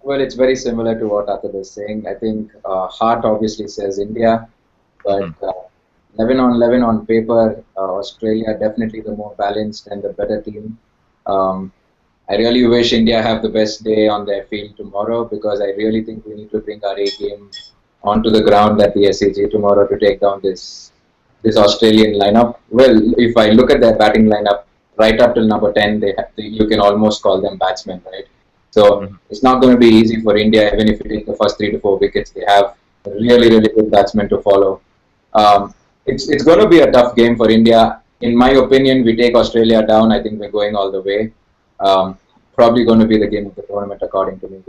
Well, it's very similar to what Atul is saying. I think heart obviously says India, but 11 on paper, Australia definitely the more balanced and the better team. I really wish India have the best day on their field tomorrow, because I really think we need to bring our A game onto the ground at the SAG tomorrow to take down this this Australian lineup. Well, if I look at their batting lineup, right up till number 10, you can almost call them batsmen, right? So it's not going to be easy for India, even if you take the first 3 to 4 wickets. They have really, really good batsmen to follow. It's going to be a tough game for India. In my opinion, we take Australia down. I think we're going all the way. Probably going to be the game of the tournament, according to me.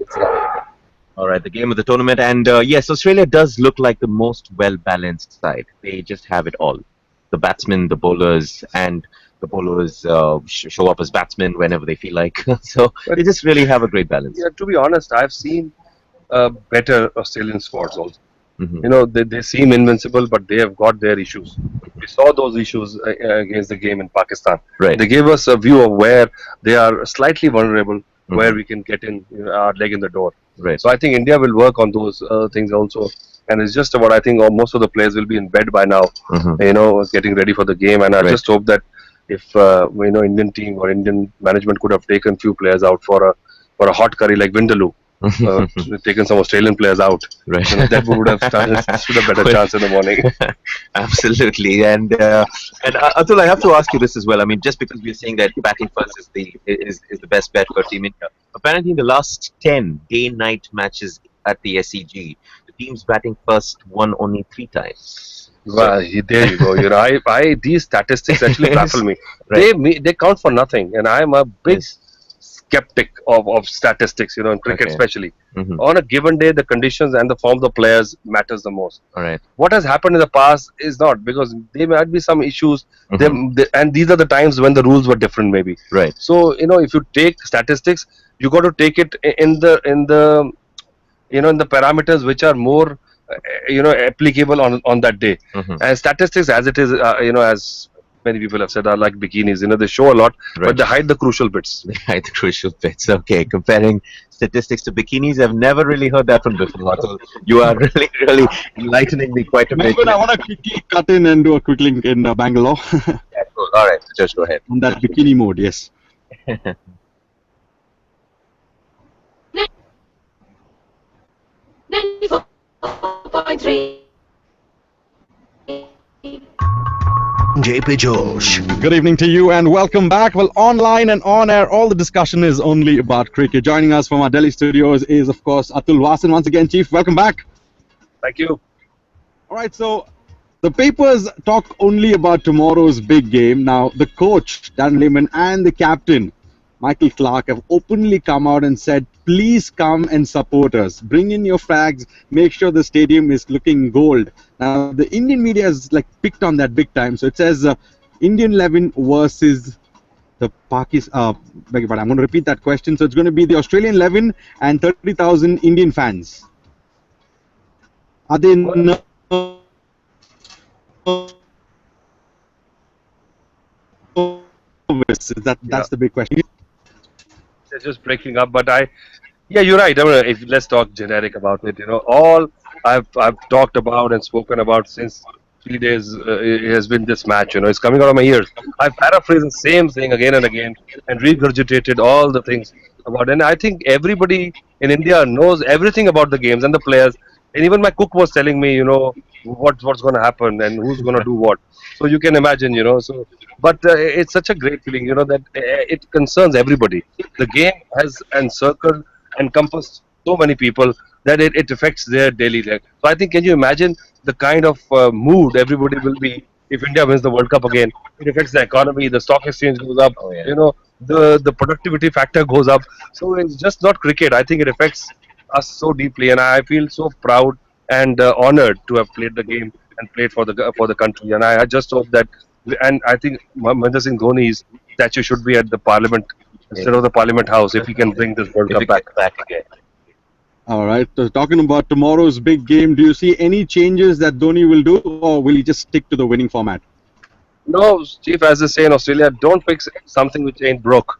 All right, the game of the tournament. And yes, Australia does look like the most well-balanced side. They just have it all. The batsmen, the bowlers, and the bowlers show up as batsmen whenever they feel like. So they just really have a great balance. Yeah, to be honest, I've seen better Australian squads also. They seem invincible, but they have got their issues. We saw those issues against the game in Pakistan. Right. They gave us a view of where they are slightly vulnerable, where we can get in our leg in the door. Right. So I think India will work on those things also. And it's just about, I think most of the players will be in bed by now, getting ready for the game. And I just hope that if Indian team or Indian management could have taken few players out for a hot curry like Vindaloo. Taken some Australian players out. Right. That would have stood a better chance in the morning. Absolutely. And Atul, I have to ask you this as well. I mean, just because we're saying that batting first is the best bet for Team India. Apparently, in the last 10 day-night matches at the SEG, the teams batting first won only 3 times. Well, there you go. These statistics actually baffle me. Right. They count for nothing, and I am a big skeptic of statistics, in cricket especially. On a given day, the conditions and the form of the players matters the most. All right. What has happened in the past is not, because there might be some issues, and these are the times when the rules were different, maybe. Right. So if you take statistics, you got to take it in the parameters which are more applicable on that day. And statistics, as it is, as many people have said, are like bikinis. They show a lot, but they hide the crucial bits. They hide the crucial bits. Okay, comparing statistics to bikinis, I've never really heard that from before. You are really, really enlightening me quite a bit. I want to quickly cut in and do a quick link in Bangalore. Yeah, cool. All right, just go ahead. On that bikini mode, yes. 94.3. JP Josh. Good evening to you and welcome back. Well, online and on air, all the discussion is only about cricket. Joining us from our Delhi studios is, of course, Atul Wassan. Once again, Chief, welcome back. Thank you. All right, so the papers talk only about tomorrow's big game. Now, the coach, Dan Lehman, and the captain, Michael Clarke, have openly come out and said, please come and support us. Bring in your flags. Make sure the stadium is looking gold. Now, the Indian media has picked on that big time. So it says Indian 11 versus the Pakistan. Beg your pardon, I'm going to repeat that question. So it's going to be the Australian 11 and 30,000 Indian fans. Are they nervous? That's the big question. They're just breaking up, but you're right. Let's talk generic about it. All I've talked about and spoken about since 3 days it has been this match. It's coming out of my ears. I've paraphrased the same thing again and again and regurgitated all the things about it. And I think everybody in India knows everything about the games and the players. And even my cook was telling me, what's going to happen and who's going to do what. So you can imagine, But it's such a great feeling, that it concerns everybody. The game has encircled, encompassed so many people that it affects their daily life. So I think, can you imagine the kind of mood everybody will be if India wins the World Cup again? It affects the economy, the stock exchange goes up, the productivity factor goes up. So it's just not cricket. I think it affects us so deeply, and I feel so proud and honored to have played the game and played for the country. And I just hope that, and I think Mahendra Singh Dhoni's statue should be at the Parliament instead of the Parliament House if he can bring this World Cup back again. All right. So talking about tomorrow's big game, do you see any changes that Dhoni will do, or will he just stick to the winning format? No, Chief, as they say in Australia, don't fix something which ain't broke.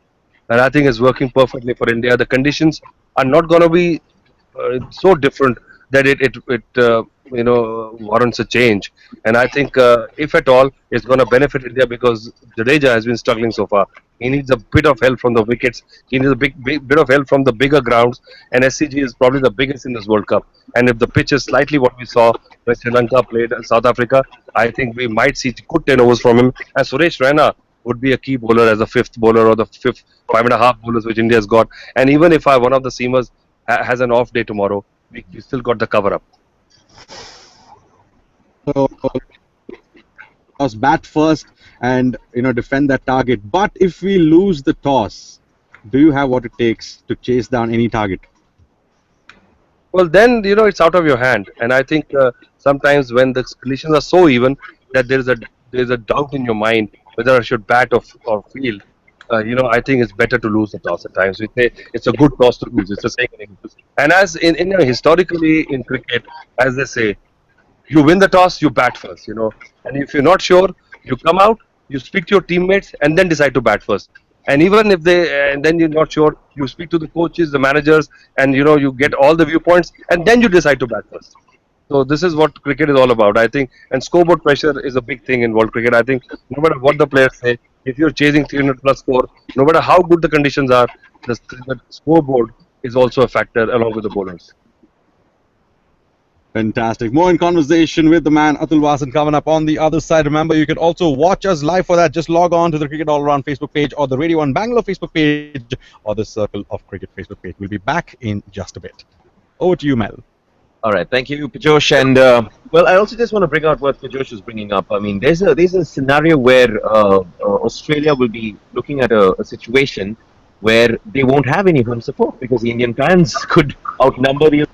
And I think it's working perfectly for India. The conditions are not going to be so different that it warrants a change. And I think, if at all, it's going to benefit India because Jadeja has been struggling so far. He needs a bit of help from the wickets. He needs a big bit of help from the bigger grounds. And SCG is probably the biggest in this World Cup. And if the pitch is slightly what we saw when Sri Lanka played South Africa, I think we might see good 10 overs from him. And Suresh Raina would be a key bowler as a fifth bowler or the fifth 5.5 bowlers which India has got. And even if one of the seamers has an off day tomorrow, we still got the cover up. So, toss bat first and defend that target. But if we lose the toss, do you have what it takes to chase down any target? Well, then it's out of your hand. And I think sometimes when the conditions are so even that there's a doubt in your mind whether I should bat or field. I think it's better to lose the toss at times. We say it's a good toss to lose. It's a saying in English. And as in historically in cricket, as they say, you win the toss, you bat first. And if you're not sure, you come out, you speak to your teammates, and then decide to bat first. And even if and then you're not sure, you speak to the coaches, the managers, and you get all the viewpoints, and then you decide to bat first. So this is what cricket is all about, I think. And scoreboard pressure is a big thing in world cricket. I think no matter what the players say, if you're chasing 300 plus score, no matter how good the conditions are, the scoreboard is also a factor along with the bowlers. Fantastic. More in conversation with the man Atul Wassan coming up on the other side. Remember, you can also watch us live for that. Just log on to the Cricket All Around Facebook page or the Radio 1 Bangalore Facebook page or the Circle of Cricket Facebook page. We'll be back in just a bit. Over to you, Mel. All right, thank you, Pajosh. And well, I also just want to bring out what Pajosh was bringing up. I mean, there's a scenario where Australia will be looking at a situation where they won't have any home support because the Indian fans could outnumber the.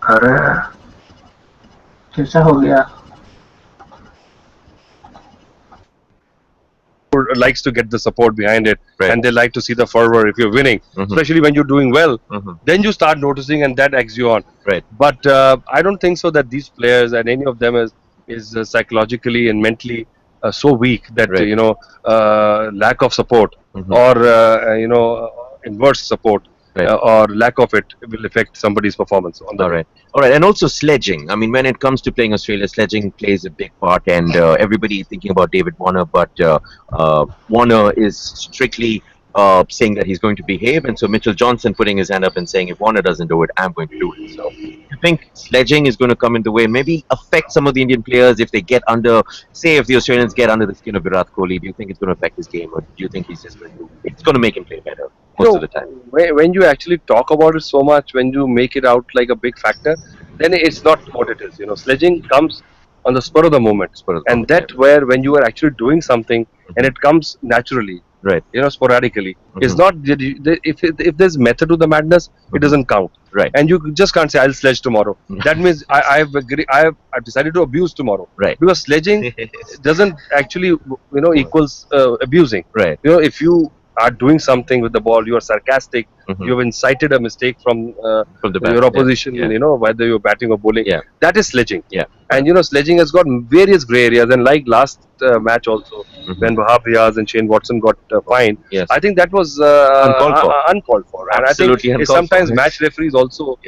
अरे कैसा हो गया likes to get the support behind it, right. And they like to see the fervor if you're winning, especially when you're doing well. Then you start noticing, and that eggs you on. Right. But I don't think so that these players and any of them is psychologically and mentally so weak that right. Lack of support or inverse support. Right. Or lack of it will affect somebody's performance on the All right, and also sledging. I mean, when it comes to playing Australia, sledging plays a big part, and everybody is thinking about David Warner, but Warner is strictly saying that he's going to behave, and so Mitchell Johnson putting his hand up and saying, if Warner doesn't do it, I'm going to do it. So you think sledging is going to come in the way, maybe affect some of the Indian players if they get under, say if the Australians get under the skin of Virat Kohli, do you think it's going to affect his game, or do you think he's just going to, it's going to make him play better most of the time? When you actually talk about it so much, when you make it out like a big factor, then it's not what it is. Sledging comes on the spur of the moment, where when you are actually doing something and it comes naturally, right? Sporadically. It's not if there's method to the madness, it doesn't count, right? And you just can't say I'll sledge tomorrow. That means I've decided to abuse tomorrow, right? Because sledging doesn't actually equals abusing, right? If you are doing something with the ball, you are sarcastic, you have incited a mistake from your opposition, whether you're batting or bowling, that is sledging. And sledging has got various grey areas, and like last match also, when Wahab Riaz and Shane Watson got fined, I think that was uncalled for. And absolutely, I think sometimes match referees also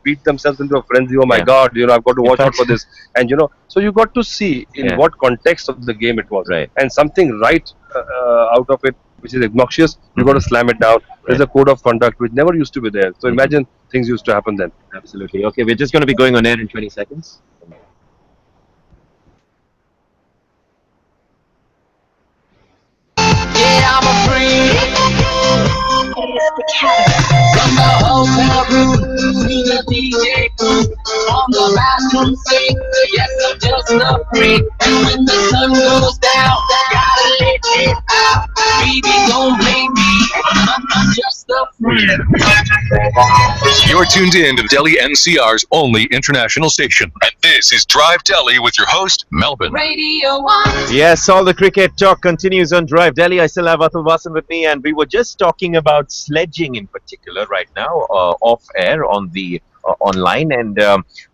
beat themselves into a frenzy. Oh my God, I've got to watch out for this, and so you got to see in what context of the game it was, and something out of it which is obnoxious, you got to slam it down. There's a code of conduct which never used to be there. So imagine things used to happen then. Absolutely. Okay, we're just going to be going on air in 20 seconds. Yeah, I'm a freak. From the hotel room to the DJ booth, on the bathroom sink. Yes, I'm just a freak. And when the sun goes down, gotta let it out. Baby, don't blame me. I'm just a freak. You're tuned in to Delhi NCR's only international station, and this is Drive Delhi with your host Melbourne. Radio 1. Yes, all the cricket talk continues on Drive Delhi. I still have Atul Wassan with me, and we were just talking about sledging in particular right now, off air on the online, and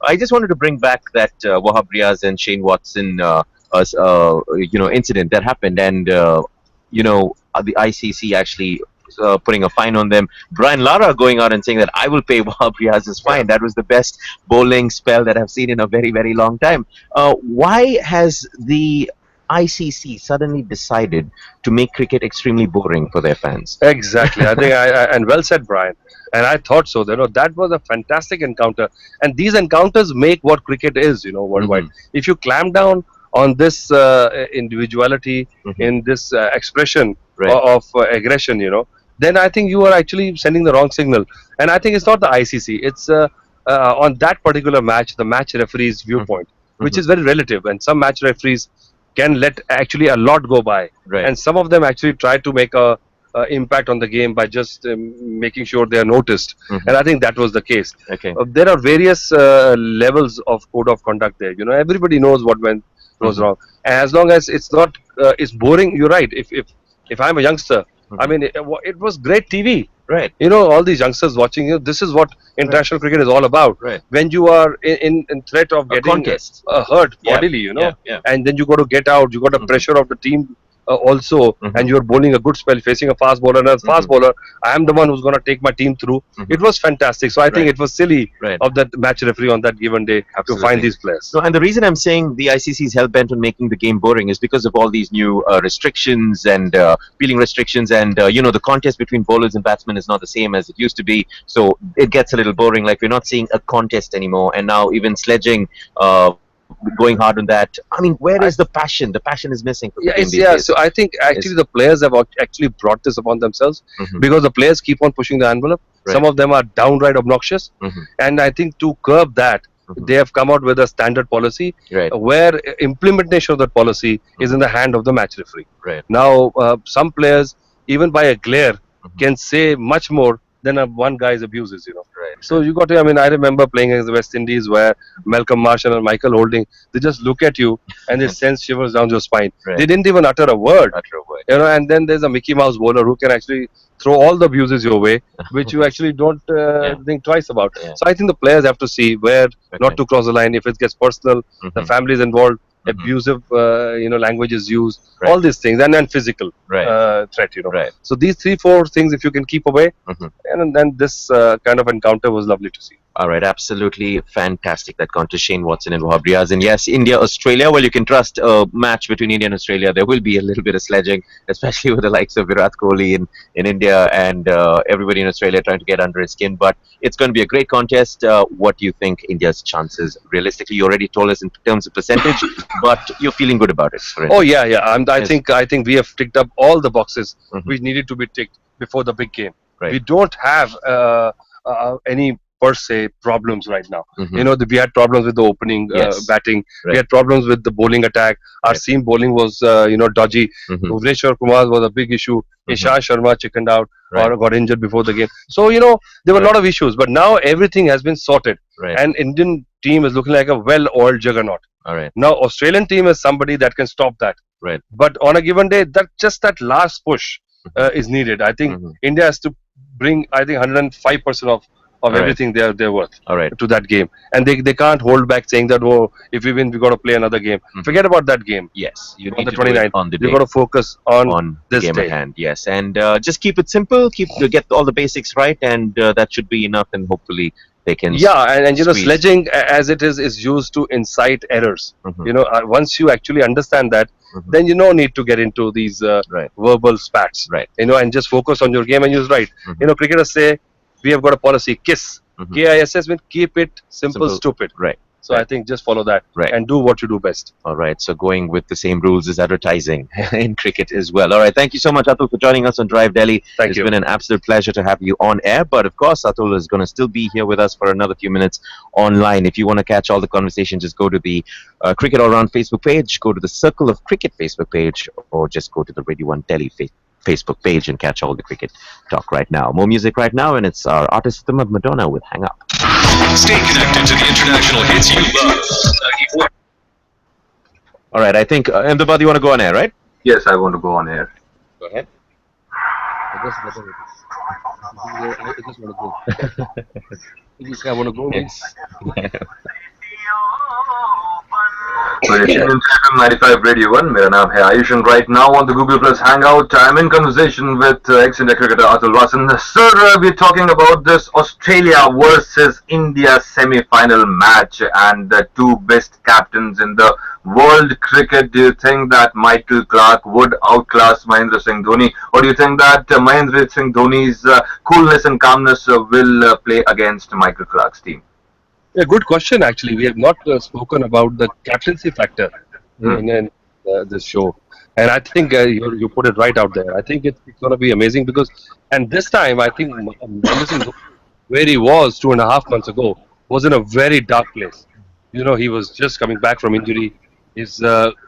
I just wanted to bring back that Wahab Riaz and Shane Watson, incident that happened, and the ICC actually putting a fine on them. Brian Lara going out and saying that I will pay Wahab Riaz's fine. That was the best bowling spell that I've seen in a very, very long time. Why has the ICC suddenly decided to make cricket extremely boring for their fans? Exactly. I think and well said, Brian. And I thought so. That was a fantastic encounter. And these encounters make what cricket is, worldwide. If you clamp down on this individuality, in this expression of aggression, then I think you are actually sending the wrong signal. And I think it's not the ICC. It's on that particular match, the match referee's viewpoint, which is very relative. And some match referees can let actually a lot go by. And some of them actually try to make a impact on the game by just making sure they are noticed. And I think that was the case. There are various levels of code of conduct there. Everybody knows what goes wrong. And as long as it's not, it's boring. You're right. If I'm a youngster, I mean, it was great TV. All these youngsters watching, this is what international cricket is all about. When you are in threat of getting hurt bodily, and then you got to get out, you got the pressure of the team also, and you're bowling a good spell facing a fast bowler. And as fast bowler, I am the one who's going to take my team through. It was fantastic. So I think it was silly of that match referee on that given day to find these players. No, and the reason I'm saying the ICC is hell bent on making the game boring is because of all these new restrictions and fielding restrictions, and the contest between bowlers and batsmen is not the same as it used to be. So it gets a little boring. Like, we're not seeing a contest anymore, and now even sledging. Going hard on that. I mean, where is the passion? The passion is missing. So I think actually the players have actually brought this upon themselves because the players keep on pushing the envelope. Some of them are downright obnoxious, and I think to curb that, they have come out with a standard policy where implementation of that policy is in the hand of the match referee. Now, some players, even by a glare, can say much more than one guy's abuses. So you got to. I mean, I remember playing against the West Indies where Malcolm Marshall and Michael Holding, they just look at you and they send shivers down your spine. They didn't even utter a word. And then there's a Mickey Mouse bowler who can actually throw all the abuses your way, which you actually don't think twice about. So I think the players have to see where not to cross the line. If it gets personal, the family is involved, abusive language is used, all these things, and then physical threat. So these 3-4 things, if you can keep away, and then this kind of encounter was lovely to see. All right, absolutely fantastic, that contest, Shane Watson and Wahab Riaz. And yes, India, Australia, well, you can trust a match between India and Australia. There will be a little bit of sledging, especially with the likes of Virat Kohli in India and everybody in Australia trying to get under his skin. But it's going to be a great contest. What do you think India's chances, realistically? You already told us in terms of percentage, but you're feeling good about it. Oh, yeah. I think we have ticked up all the boxes which needed to be ticked before the big game. We don't have any per se problems right now. We had problems with the opening batting. We had problems with the bowling attack. Our seam bowling was dodgy. Bhuvneshwar Kumar was a big issue. Ishant Sharma chickened out or got injured before the game. So there were a lot of issues, but now everything has been sorted, and Indian team is looking like a well-oiled juggernaut. Now Australian team is somebody that can stop that. But on a given day, that last push is needed. I think India has to bring 105% of everything they're worth to that game, and they can't hold back saying that, oh, if we win we got to play another game. Forget about that game. Yes, you on need the to 29th on the day. you got to focus on this game day at hand. Yes, and just keep it simple, get all the basics right, and that should be enough, and hopefully they can and sledging as it is used to incite errors. Once you actually understand that, then you no need to get into these verbal spats, and just focus on your game. And you're right. Cricketers say we have got a policy, KISS. KISS means keep it simple, stupid. So I think just follow that and do what you do best. All right. So going with the same rules as advertising in cricket as well. All right. Thank you so much, Atul, for joining us on Drive Delhi. It's been an absolute pleasure to have you on air. But of course, Atul is going to still be here with us for another few minutes online. If you want to catch all the conversation, just go to the Cricket All Round Facebook page, go to the Circle of Cricket Facebook page, or just go to the Radio 1 Delhi Facebook page and catch all the cricket talk right now. More music right now, and it's our artist of the month, Madonna, with Hang Up. Stay connected to the international hits you love. All right, I think, Ahmedabad, you want to go on air, right? Yes, I want to go on air. Go ahead. I want to go. Yes. FM 95 Radio 1. मेरा नाम है Ayush and right now on the Google Plus Hangout, I'm in conversation with ex-India cricketer Atul Wassan. Sir, we're talking about this Australia versus India semi-final match and the two best captains in the world cricket. Do you think that Michael Clarke would outclass Mahendra Singh Dhoni, or do you think that Mahendra Singh Dhoni's coolness and calmness will play against Michael Clarke's team? Yeah, good question. Actually, we have not spoken about the captaincy factor in this show, and I think you put it right out there. I think it's going to be amazing because, and this time I think Mahendra Singh, where he was 2.5 months ago, was in a very dark place. You know, he was just coming back from injury. His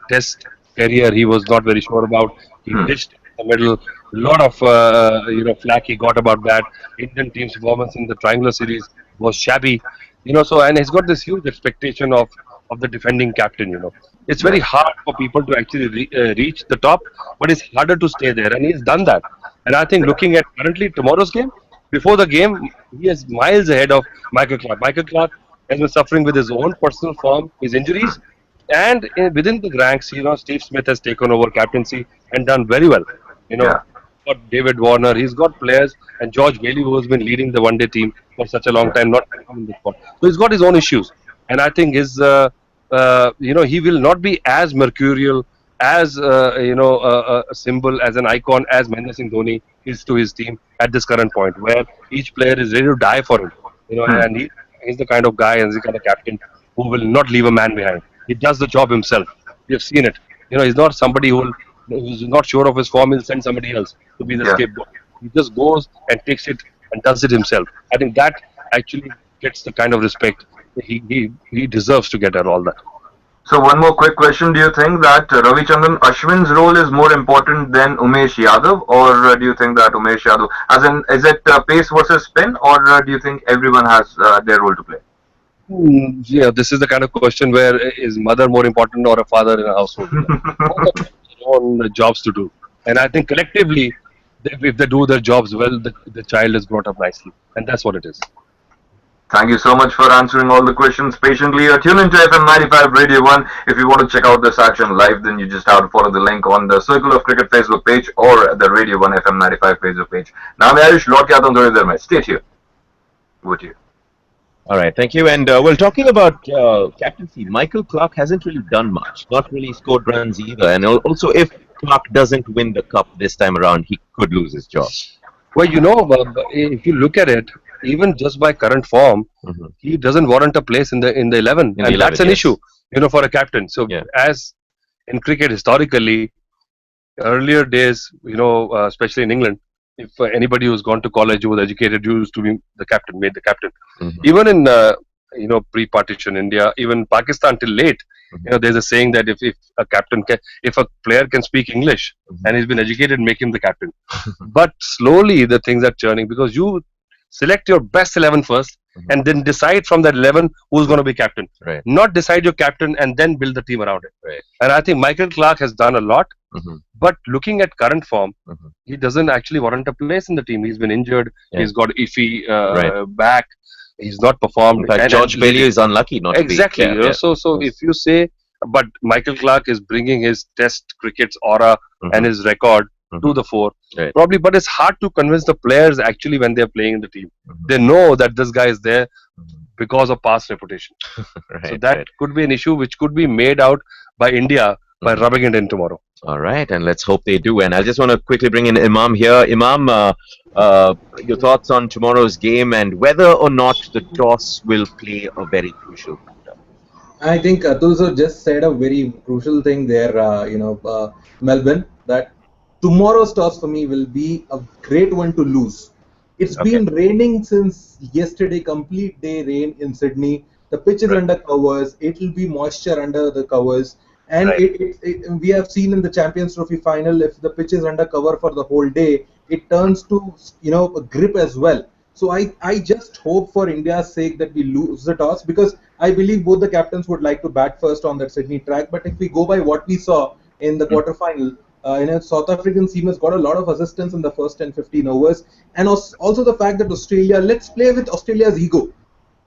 Test career he was not very sure about. He pitched in the middle. A lot of flack he got about that. Indian team's performance in the Triangular Series was shabby. You know, so and he's got this huge expectation of the defending captain. You know, it's very hard for people to actually reach the top, but it's harder to stay there, and he's done that. And I think looking at currently tomorrow's game, before the game, he is miles ahead of Michael Clarke. Michael Clarke has been suffering with his own personal form, his injuries, and within the ranks, you know, Steve Smith has taken over captaincy and done very well. You know, got David Warner, he's got players, and George Bailey, who has been leading the one-day team for such a long time, not in the spot. So he's got his own issues, and I think his, he will not be as mercurial, as a symbol, as an icon as Mahendra Singh Dhoni is to his team at this current point, where each player is ready to die for him. You know, and he's the kind of guy and the kind of captain who will not leave a man behind. He does the job himself. We have seen it. You know, he's not somebody who's not sure of his form. He'll send somebody else to be the scapegoat. He just goes and takes it and does it himself. I think that actually gets the kind of respect he deserves to get at all that. So one more quick question. Do you think that Ravichandran Ashwin's role is more important than Umesh Yadav, or do you think that Umesh Yadav, as in, is it pace versus spin, or do you think everyone has their role to play? Yeah, this is the kind of question where is mother more important or a father in a household? Both have their own jobs to do, and I think collectively, if they do their jobs well, the child is brought up nicely, and that's what it is. Thank you so much for answering all the questions patiently. Tune into FM 95 Radio 1. If you want to check out this action live, then you just have to follow the link on the Circle of Cricket Facebook page or the Radio 1 FM 95 Facebook page. Now, मैं आयुष लौट के आता हूँ थोड़ी देर में. Stay here. Over to you. All right, thank you. And we're talking about captaincy. Michael Clarke hasn't really done much, not really scored runs either. And also, if Clarke doesn't win the cup this time around, he could lose his job. Well, you know, if you look at it, even just by current form, he doesn't warrant a place in the 11, and that's an issue, you know, for a captain. So, as in cricket historically, earlier days, you know, especially in England, if anybody who's gone to college, who was educated, used to be the captain, made the captain. Even in pre-partition India, even Pakistan till late, you know, there's a saying that if a player can speak English and he's been educated, make him the captain. But slowly the things are churning, because you select your best 11 first, and then decide from that 11 who's going to be captain. Right. Not decide your captain and then build the team around it. Right. And I think Michael Clarke has done a lot, but looking at current form, he doesn't actually warrant a place in the team. He's been injured. He's got iffy back. He's not performed. In fact, George Bailey is unlucky not to be. Exactly. You know, so if you say, but Michael Clarke is bringing his Test cricket's aura and his record to the fore, probably, but it's hard to convince the players actually when they're playing in the team. They know that this guy is there because of past reputation. So that could be an issue which could be made out by India by rubbing it in tomorrow. All right, and let's hope they do. And I just want to quickly bring in Imam here. Imam, your thoughts on tomorrow's game and whether or not the toss will play a very crucial factor. I think Atul just said a very crucial thing there, Melbourne, that tomorrow's toss for me will be a great one to lose. It's been raining since yesterday, complete day rain in Sydney. The pitch is under covers. It will be moisture under the covers. And we have seen in the Champions Trophy final, if the pitch is under cover for the whole day, it turns to, a grip as well. So I just hope for India's sake that we lose the toss, because I believe both the captains would like to bat first on that Sydney track. But if we go by what we saw in the quarterfinal, South African team has got a lot of assistance in the first 10-15 overs, and also the fact that Australia, let's play with Australia's ego.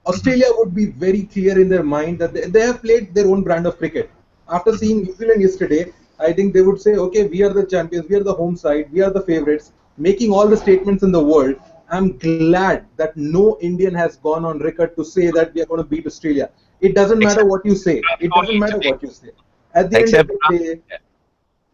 Australia would be very clear in their mind that they have played their own brand of cricket. After seeing New Zealand yesterday, I think they would say, okay, we are the champions, we are the home side, we are the favorites, making all the statements in the world. I'm glad that no Indian has gone on record to say that we are going to beat Australia. It doesn't matter Except what you say. It doesn't matter what you say. At the end of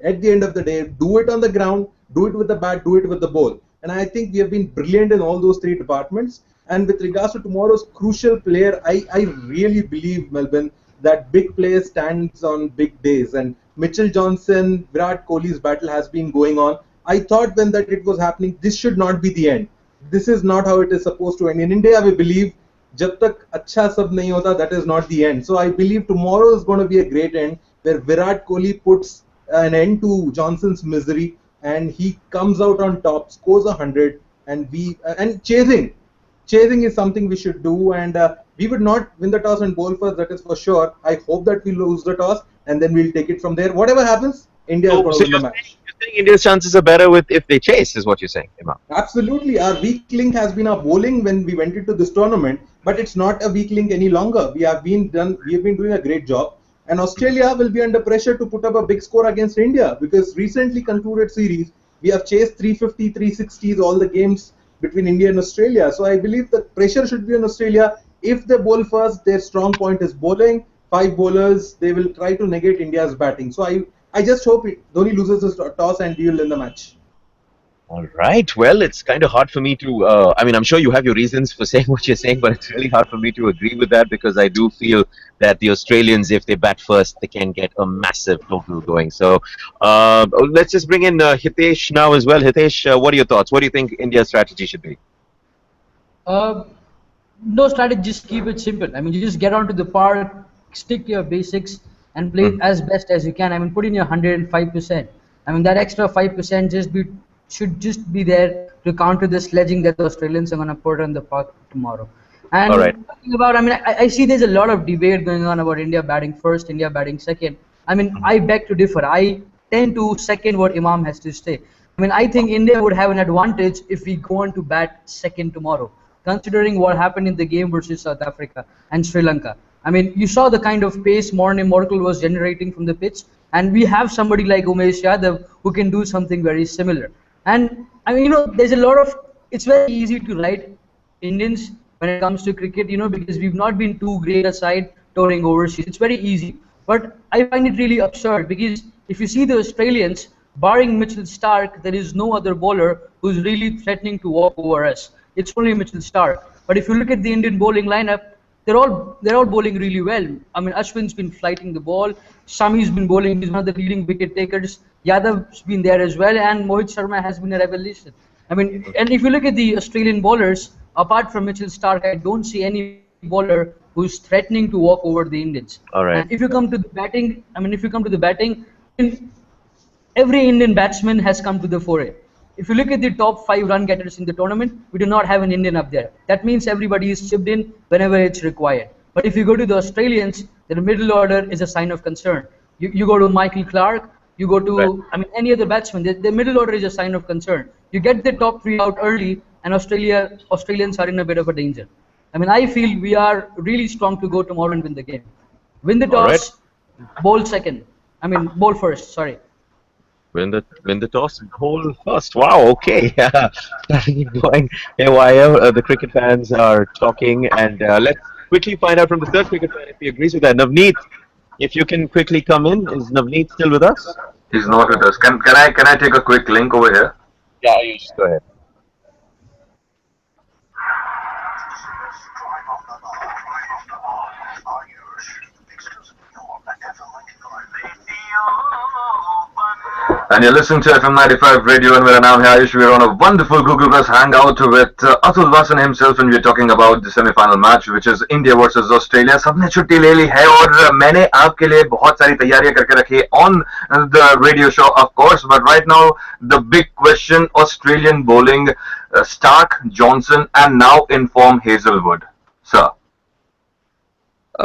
except the day, do it on the ground, do it with the bat, do it with the ball. And I think we have been brilliant in all those three departments. And with regards to tomorrow's crucial player, I really believe, Melbourne, that big player stands on big days. And Mitchell Johnson, Virat Kohli's battle has been going on. I thought when that it was happening, this should not be the end. This is not how it is supposed to end. In India, we believe जब तक अच्छा सब नहीं होता, that is not the end. So I believe tomorrow is going to be a great end where Virat Kohli puts an end to Johnson's misery and he comes out on top, scores 100, and chasing is something we should do, and we would not win the toss and bowl first, that is for sure. I hope that we lose the toss and then we'll take it from there. Whatever happens, India is going to win the match. you're saying India's chances are better with if they chase, is what you're saying, Imam. Absolutely. Our weak link has been our bowling when we went into this tournament, but it's not a weak link any longer. We have been doing a great job. And Australia will be under pressure to put up a big score against India because recently concluded series, we have chased 350, 360s all the games between India and Australia. So I believe the pressure should be on Australia. If they bowl first, their strong point is bowling. 5 bowlers, they will try to negate India's batting. So I just hope Dhoni loses the toss and we will win the match. All right. Well, it's kind of hard for me to. I mean, I'm sure you have your reasons for saying what you're saying, but it's really hard for me to agree with that because I do feel that the Australians, if they bat first, they can get a massive total going. So let's just bring in Hitesh now as well. Hitesh, what are your thoughts? What do you think India's strategy should be? No strategy, just keep it simple. I mean, you just get onto the park, stick to your basics, and play as best as you can. I mean, put in your 105%. I mean, that extra 5% should just be there to counter the sledging that the Australians are going to put on the park tomorrow. And talking about, I mean, I see there's a lot of debate going on about India batting first, India batting second. I mean, I beg to differ. I tend to second what Imam has to say. I mean, I think India would have an advantage if we go on to bat second tomorrow, considering what happened in the game versus South Africa and Sri Lanka. I mean, you saw the kind of pace Morne Morkel was generating from the pitch, and we have somebody like Umesh Yadav who can do something very similar. And I mean, there's a lot of, it's very easy to write Indians when it comes to cricket, because we've not been too great a side touring overseas. It's very easy. But I find it really absurd because if you see the Australians, barring Mitchell Starc, there is no other bowler who's really threatening to walk over us. It's only Mitchell Starc. But if you look at the Indian bowling lineup, they're all bowling really well. I mean, Ashwin's been flighting the ball. Shami's been bowling. He's one of the leading wicket takers. Yadav's been there as well, and Mohit Sharma has been a revelation. I mean, and if you look at the Australian bowlers, apart from Mitchell Starc, I don't see any bowler who's threatening to walk over the Indians. All right. And if you come to the batting, every Indian batsman has come to the foray. If you look at the top 5 run getters in the tournament, we do not have an Indian up there. That means everybody is chipped in whenever it's required. But if you go to the Australians, the middle order is a sign of concern. You go to Michael Clarke, you go to, I mean, any other batsman, the middle order is a sign of concern. You get the top 3 out early, and Australians are in a bit of a danger. I mean, I feel we are really strong to go tomorrow and win the game. Win the toss, bowl second. I mean, bowl first, sorry. Win the toss and bowl first. Wow, okay. Starting going haywire. The cricket fans are talking, and let's quickly find out from the third cricket fan if he agrees with that. Navneet, if you can quickly come in. Is Navneet still with us? He's not with us. Can I take a quick link over here? Yeah, you just go ahead. And you're listening to FM 95 Radio, and we're now here. We're on a wonderful Google Plus Hangout with Atul Wassan himself, and we're talking about the semi-final match, which is India versus Australia. सबने छुट्टी ले ली है और मैंने आपके लिए बहुत सारी तैयारियां करके रखी है on the radio show, of course. But right now, the big question: Australian bowling, Starc, Johnson, and now in form Hazelwood. Sir.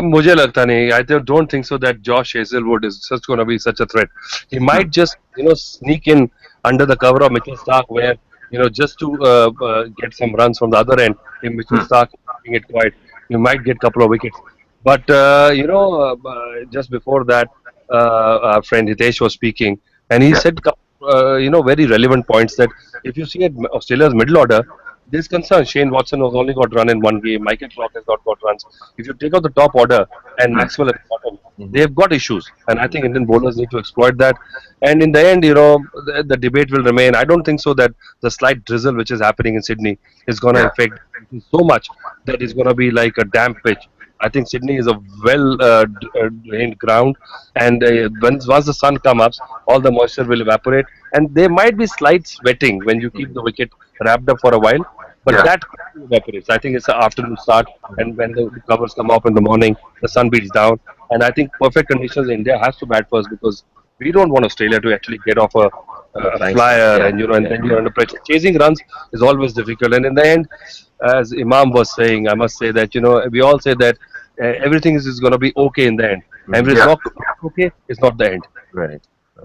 मुझे लगता नहीं. I don't think so that Josh Hazelwood is just going to be such a threat. He might just sneak in under the cover of Mitchell Starc, where just to get some runs from the other end. If Mitchell Starc is keeping it quiet, you might get a couple of wickets. But just before that, our friend Hitesh was speaking, and he Yeah. said, very relevant points that if you see at Australia's middle order, there's concern. Shane Watson has only got run in one game. Michael Clark has not got runs. If you take out the top order and Hmm. Maxwell at the bottom, they've got issues, and I think Indian bowlers need to exploit that. And in the end, the debate will remain. I don't think so that the slight drizzle which is happening in Sydney is going to Yeah. affect so much that it's going to be like a damp pitch. I think Sydney is a well drained ground, and once the sun comes up, all the moisture will evaporate, and there might be slight sweating when you keep the wicket wrapped up for a while, but Yeah. that evaporates. I think it's an afternoon start, and when the covers come up in the morning, the sun beats down, and I think perfect conditions India has to bat first because we don't want Australia to actually get off a Flying start. flyer, Yeah. and and then you're under pressure. Chasing runs is always difficult, and in the end, as Imam was saying, I must say that we all say that everything is going to be okay in the end, and if it's Yeah. not okay, it's not the end. Right.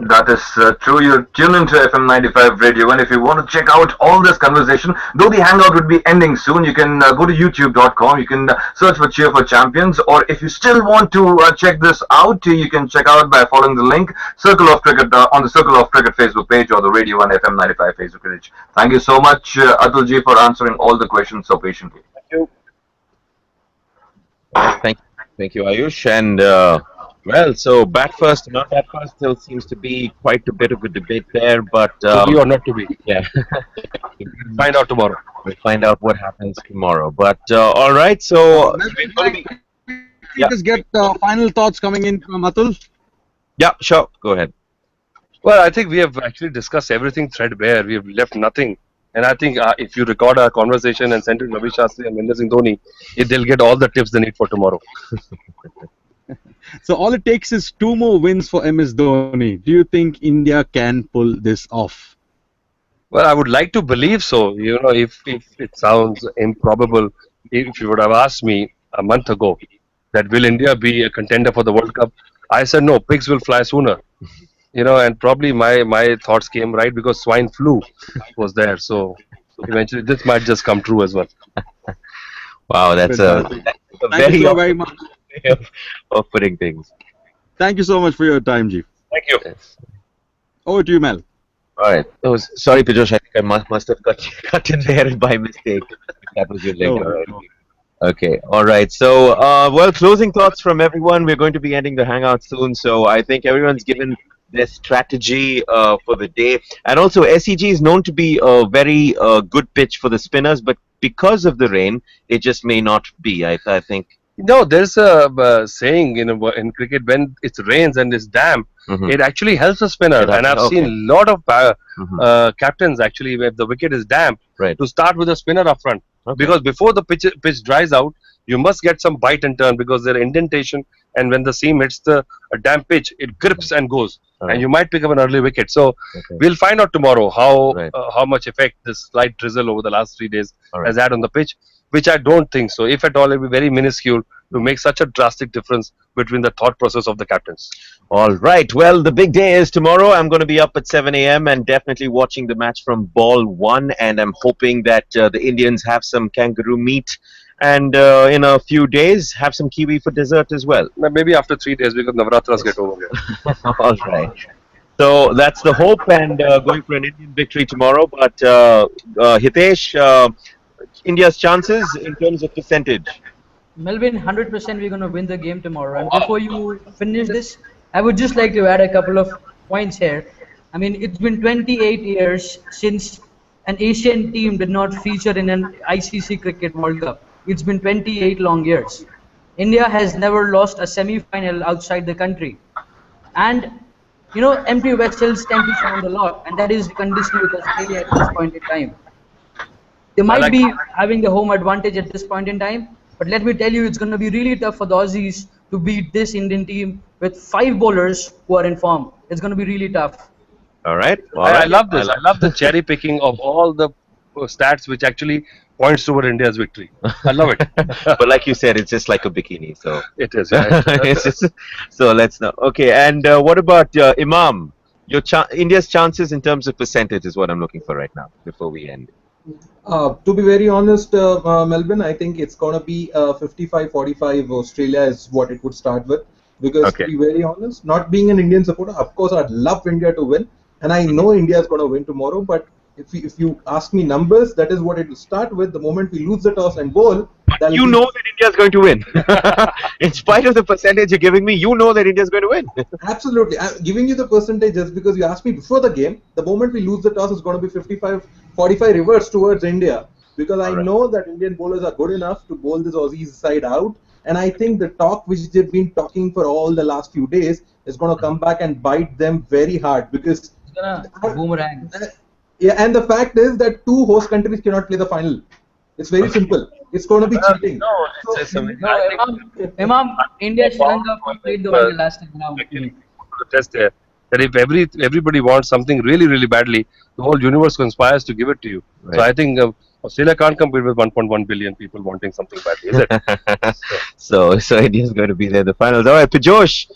That is true. You're tuned into FM 95 Radio, and if you want to check out all this conversation, though the hangout would be ending soon, you can go to youtube.com. You can search for Cheer for Champions, or if you still want to check this out, you can check out by following the link Circle of Cricket on the Circle of Cricket Facebook page or the Radio 1 FM 95 Facebook page. Thank you so much, Atulji, for answering all the questions so patiently. Thank you, Ayush. And well, so bat first, not bat first, still seems to be quite a bit of a debate there. But To be or not to be, yeah, find out tomorrow. we'll find out what happens tomorrow. But all right, so we're going to be. Yeah. Just get final thoughts coming in from Atul. Yeah, sure. Go ahead. Well, I think we have actually discussed everything threadbare. We have left nothing. And I think if you record our conversation and send it to Ravi Shastri and Mahendra Singh Dhoni, they'll get all the tips they need for tomorrow. So all it takes is 2 more wins for MS Dhoni. Do you think India can pull this off? Well, I would like to believe so. If it sounds improbable, if you would have asked me a month ago that will India be a contender for the World Cup, I said no, pigs will fly sooner. And probably my thoughts came right because swine flu was there. So eventually this might just come true as well. Wow, that's a Thank very you so very much. way of putting things. Thank you so much for your time, Ji. Thank you. Over to you, Mel. All right. Oh, sorry, Piyush. I think I must have cut in there by mistake. That was your link. No, All right. no. Okay. All right. So, well, closing thoughts from everyone. We're going to be ending the hangout soon. So, I think everyone's given their strategy for the day. And also, SEG is known to be a very good pitch for the spinners, but because of the rain, it just may not be. I think. No, there's a saying in cricket when it rains and it's damp, it actually helps the spinner. And I've seen a lot of captains actually where the wicket is damp to start with a spinner up front. Because before the pitch dries out, you must get some bite and turn because there are indentation, and when the seam hits the damp pitch, it grips and goes, and you might pick up an early wicket. So we'll find out tomorrow how much effect this slight drizzle over the last 3 days has had on the pitch, which I don't think so. If at all, it will be very minuscule to make such a drastic difference between the thought process of the captains. All right. Well, the big day is tomorrow. I'm going to be up at 7 a.m. and definitely watching the match from ball 1. And I'm hoping that the Indians have some kangaroo meat. And in a few days, have some kiwi for dessert as well. Maybe after 3 days because Navratras get over here. All right. So that's the hope, and going for an Indian victory tomorrow. But Hitesh, India's chances in terms of percentage. Melvin, 100% we're going to win the game tomorrow. And before you finish this, I would just like to add a couple of points here. I mean, it's been 28 years since an Asian team did not feature in an ICC Cricket World Cup. It's been 28 long years. India has never lost a semi-final outside the country. And, empty vessels tend to sound a lot, and that is the condition with Australia at this point in time. They might be having the home advantage at this point in time, but let me tell you, it's going to be really tough for the Aussies to beat this Indian team with 5 bowlers who are in form. It's going to be really tough. All right. I love this. I love the cherry picking of all the stats which actually points toward India's victory. I love it. But like you said, it's just like a bikini. So it is. Yeah. So let's know. Okay. And what about Imam? Your India's chances in terms of percentage is what I'm looking for right now before we end. To be very honest, Melbourne, I think it's going to be 55-45 Australia is what it would start with. Because Okay. to be very honest, not being an Indian supporter, of course I'd love India to win, and I know India is going to win tomorrow. But if you ask me numbers, that is what it will start with. The moment we lose the toss and bowl, that'll You be know that India is going to win. In spite of the percentage you're giving me, you know that India is going to win. absolutely. I'm giving you the percentage just because you asked me before the game. The moment we lose the toss, it's going to be 55-45 reverse towards India, because I know that Indian bowlers are good enough to bowl this Aussies side out. And I think the talk which they've been talking for all the last few days is going to come back and bite them very hard, because It's gonna boomerang. yeah, and the fact is that two host countries cannot play the final. It's very simple. It's going to be cheating. No, it's So, No, Imam, India Sri Lanka played the final last time around. the test there. That if everybody wants something really badly, the whole universe conspires to give it to you. So I think Australia can't compete with 1.1 billion people wanting something badly, is it? So India's going to be there in the finals. All right, Pajosh,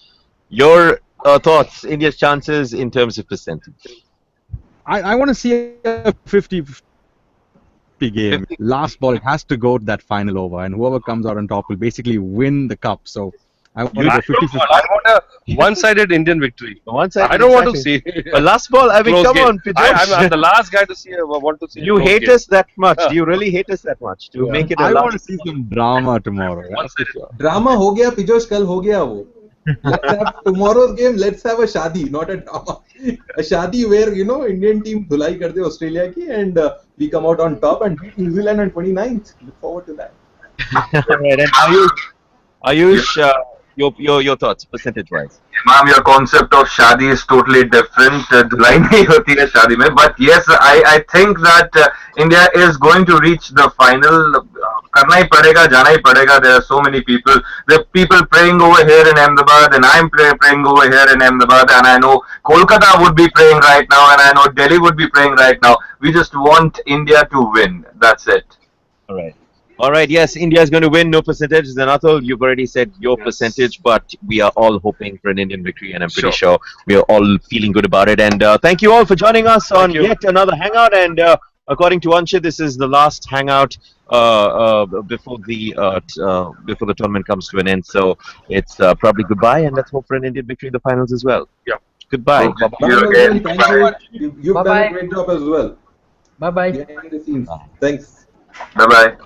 your thoughts, India's chances in terms of percentage. I want to see a 50-50 game. Last ball, it has to go to that final over, and whoever comes out on top will basically win the cup. So I want to go 50-50. I want a one-sided Indian victory. One-sided, I don't want to exactly. see. But last ball, I mean, close come game. on, Pajosh. I'm the last guy to see. Want to see. You hate us that much? Do you really hate us that much to make it a I last? want to see some drama tomorrow. That's for sure. drama ho gaya, Pijosh kal ho gaya wo. Let's have tomorrow's game. Let's have a shadi, not a drama. A shadi where Indian team dhulai kar de Australia ki, and we come out on top and beat New Zealand on 29th. Look forward to that. Right, and Ayush, your thoughts, percentage-wise. Ma'am, your concept of shadi is totally different. Dhulai nahi hoti hai shadi mein. But yes, I think that India is going to reach the final. Karna hi padega, jana hi padega. There are so many people. There are people praying over here in Ahmedabad, and I'm praying over here in Ahmedabad. And I know Kolkata would be praying right now, and I know Delhi would be praying right now. We just want India to win. That's it. All right. All right, yes, India is going to win, no percentage. Then Atul, you've already said your percentage, but we are all hoping for an Indian victory, and I'm pretty sure we are all feeling good about it. And thank you all for joining us on yet another Hangout. And according to Ansha, this is the last Hangout before the tournament comes to an end. So it's probably goodbye, and let's hope for an Indian victory in the finals as well. Yeah. Goodbye. Thank you. You've done a great job as well. Bye bye. Behind the scenes. Thanks. Bye bye.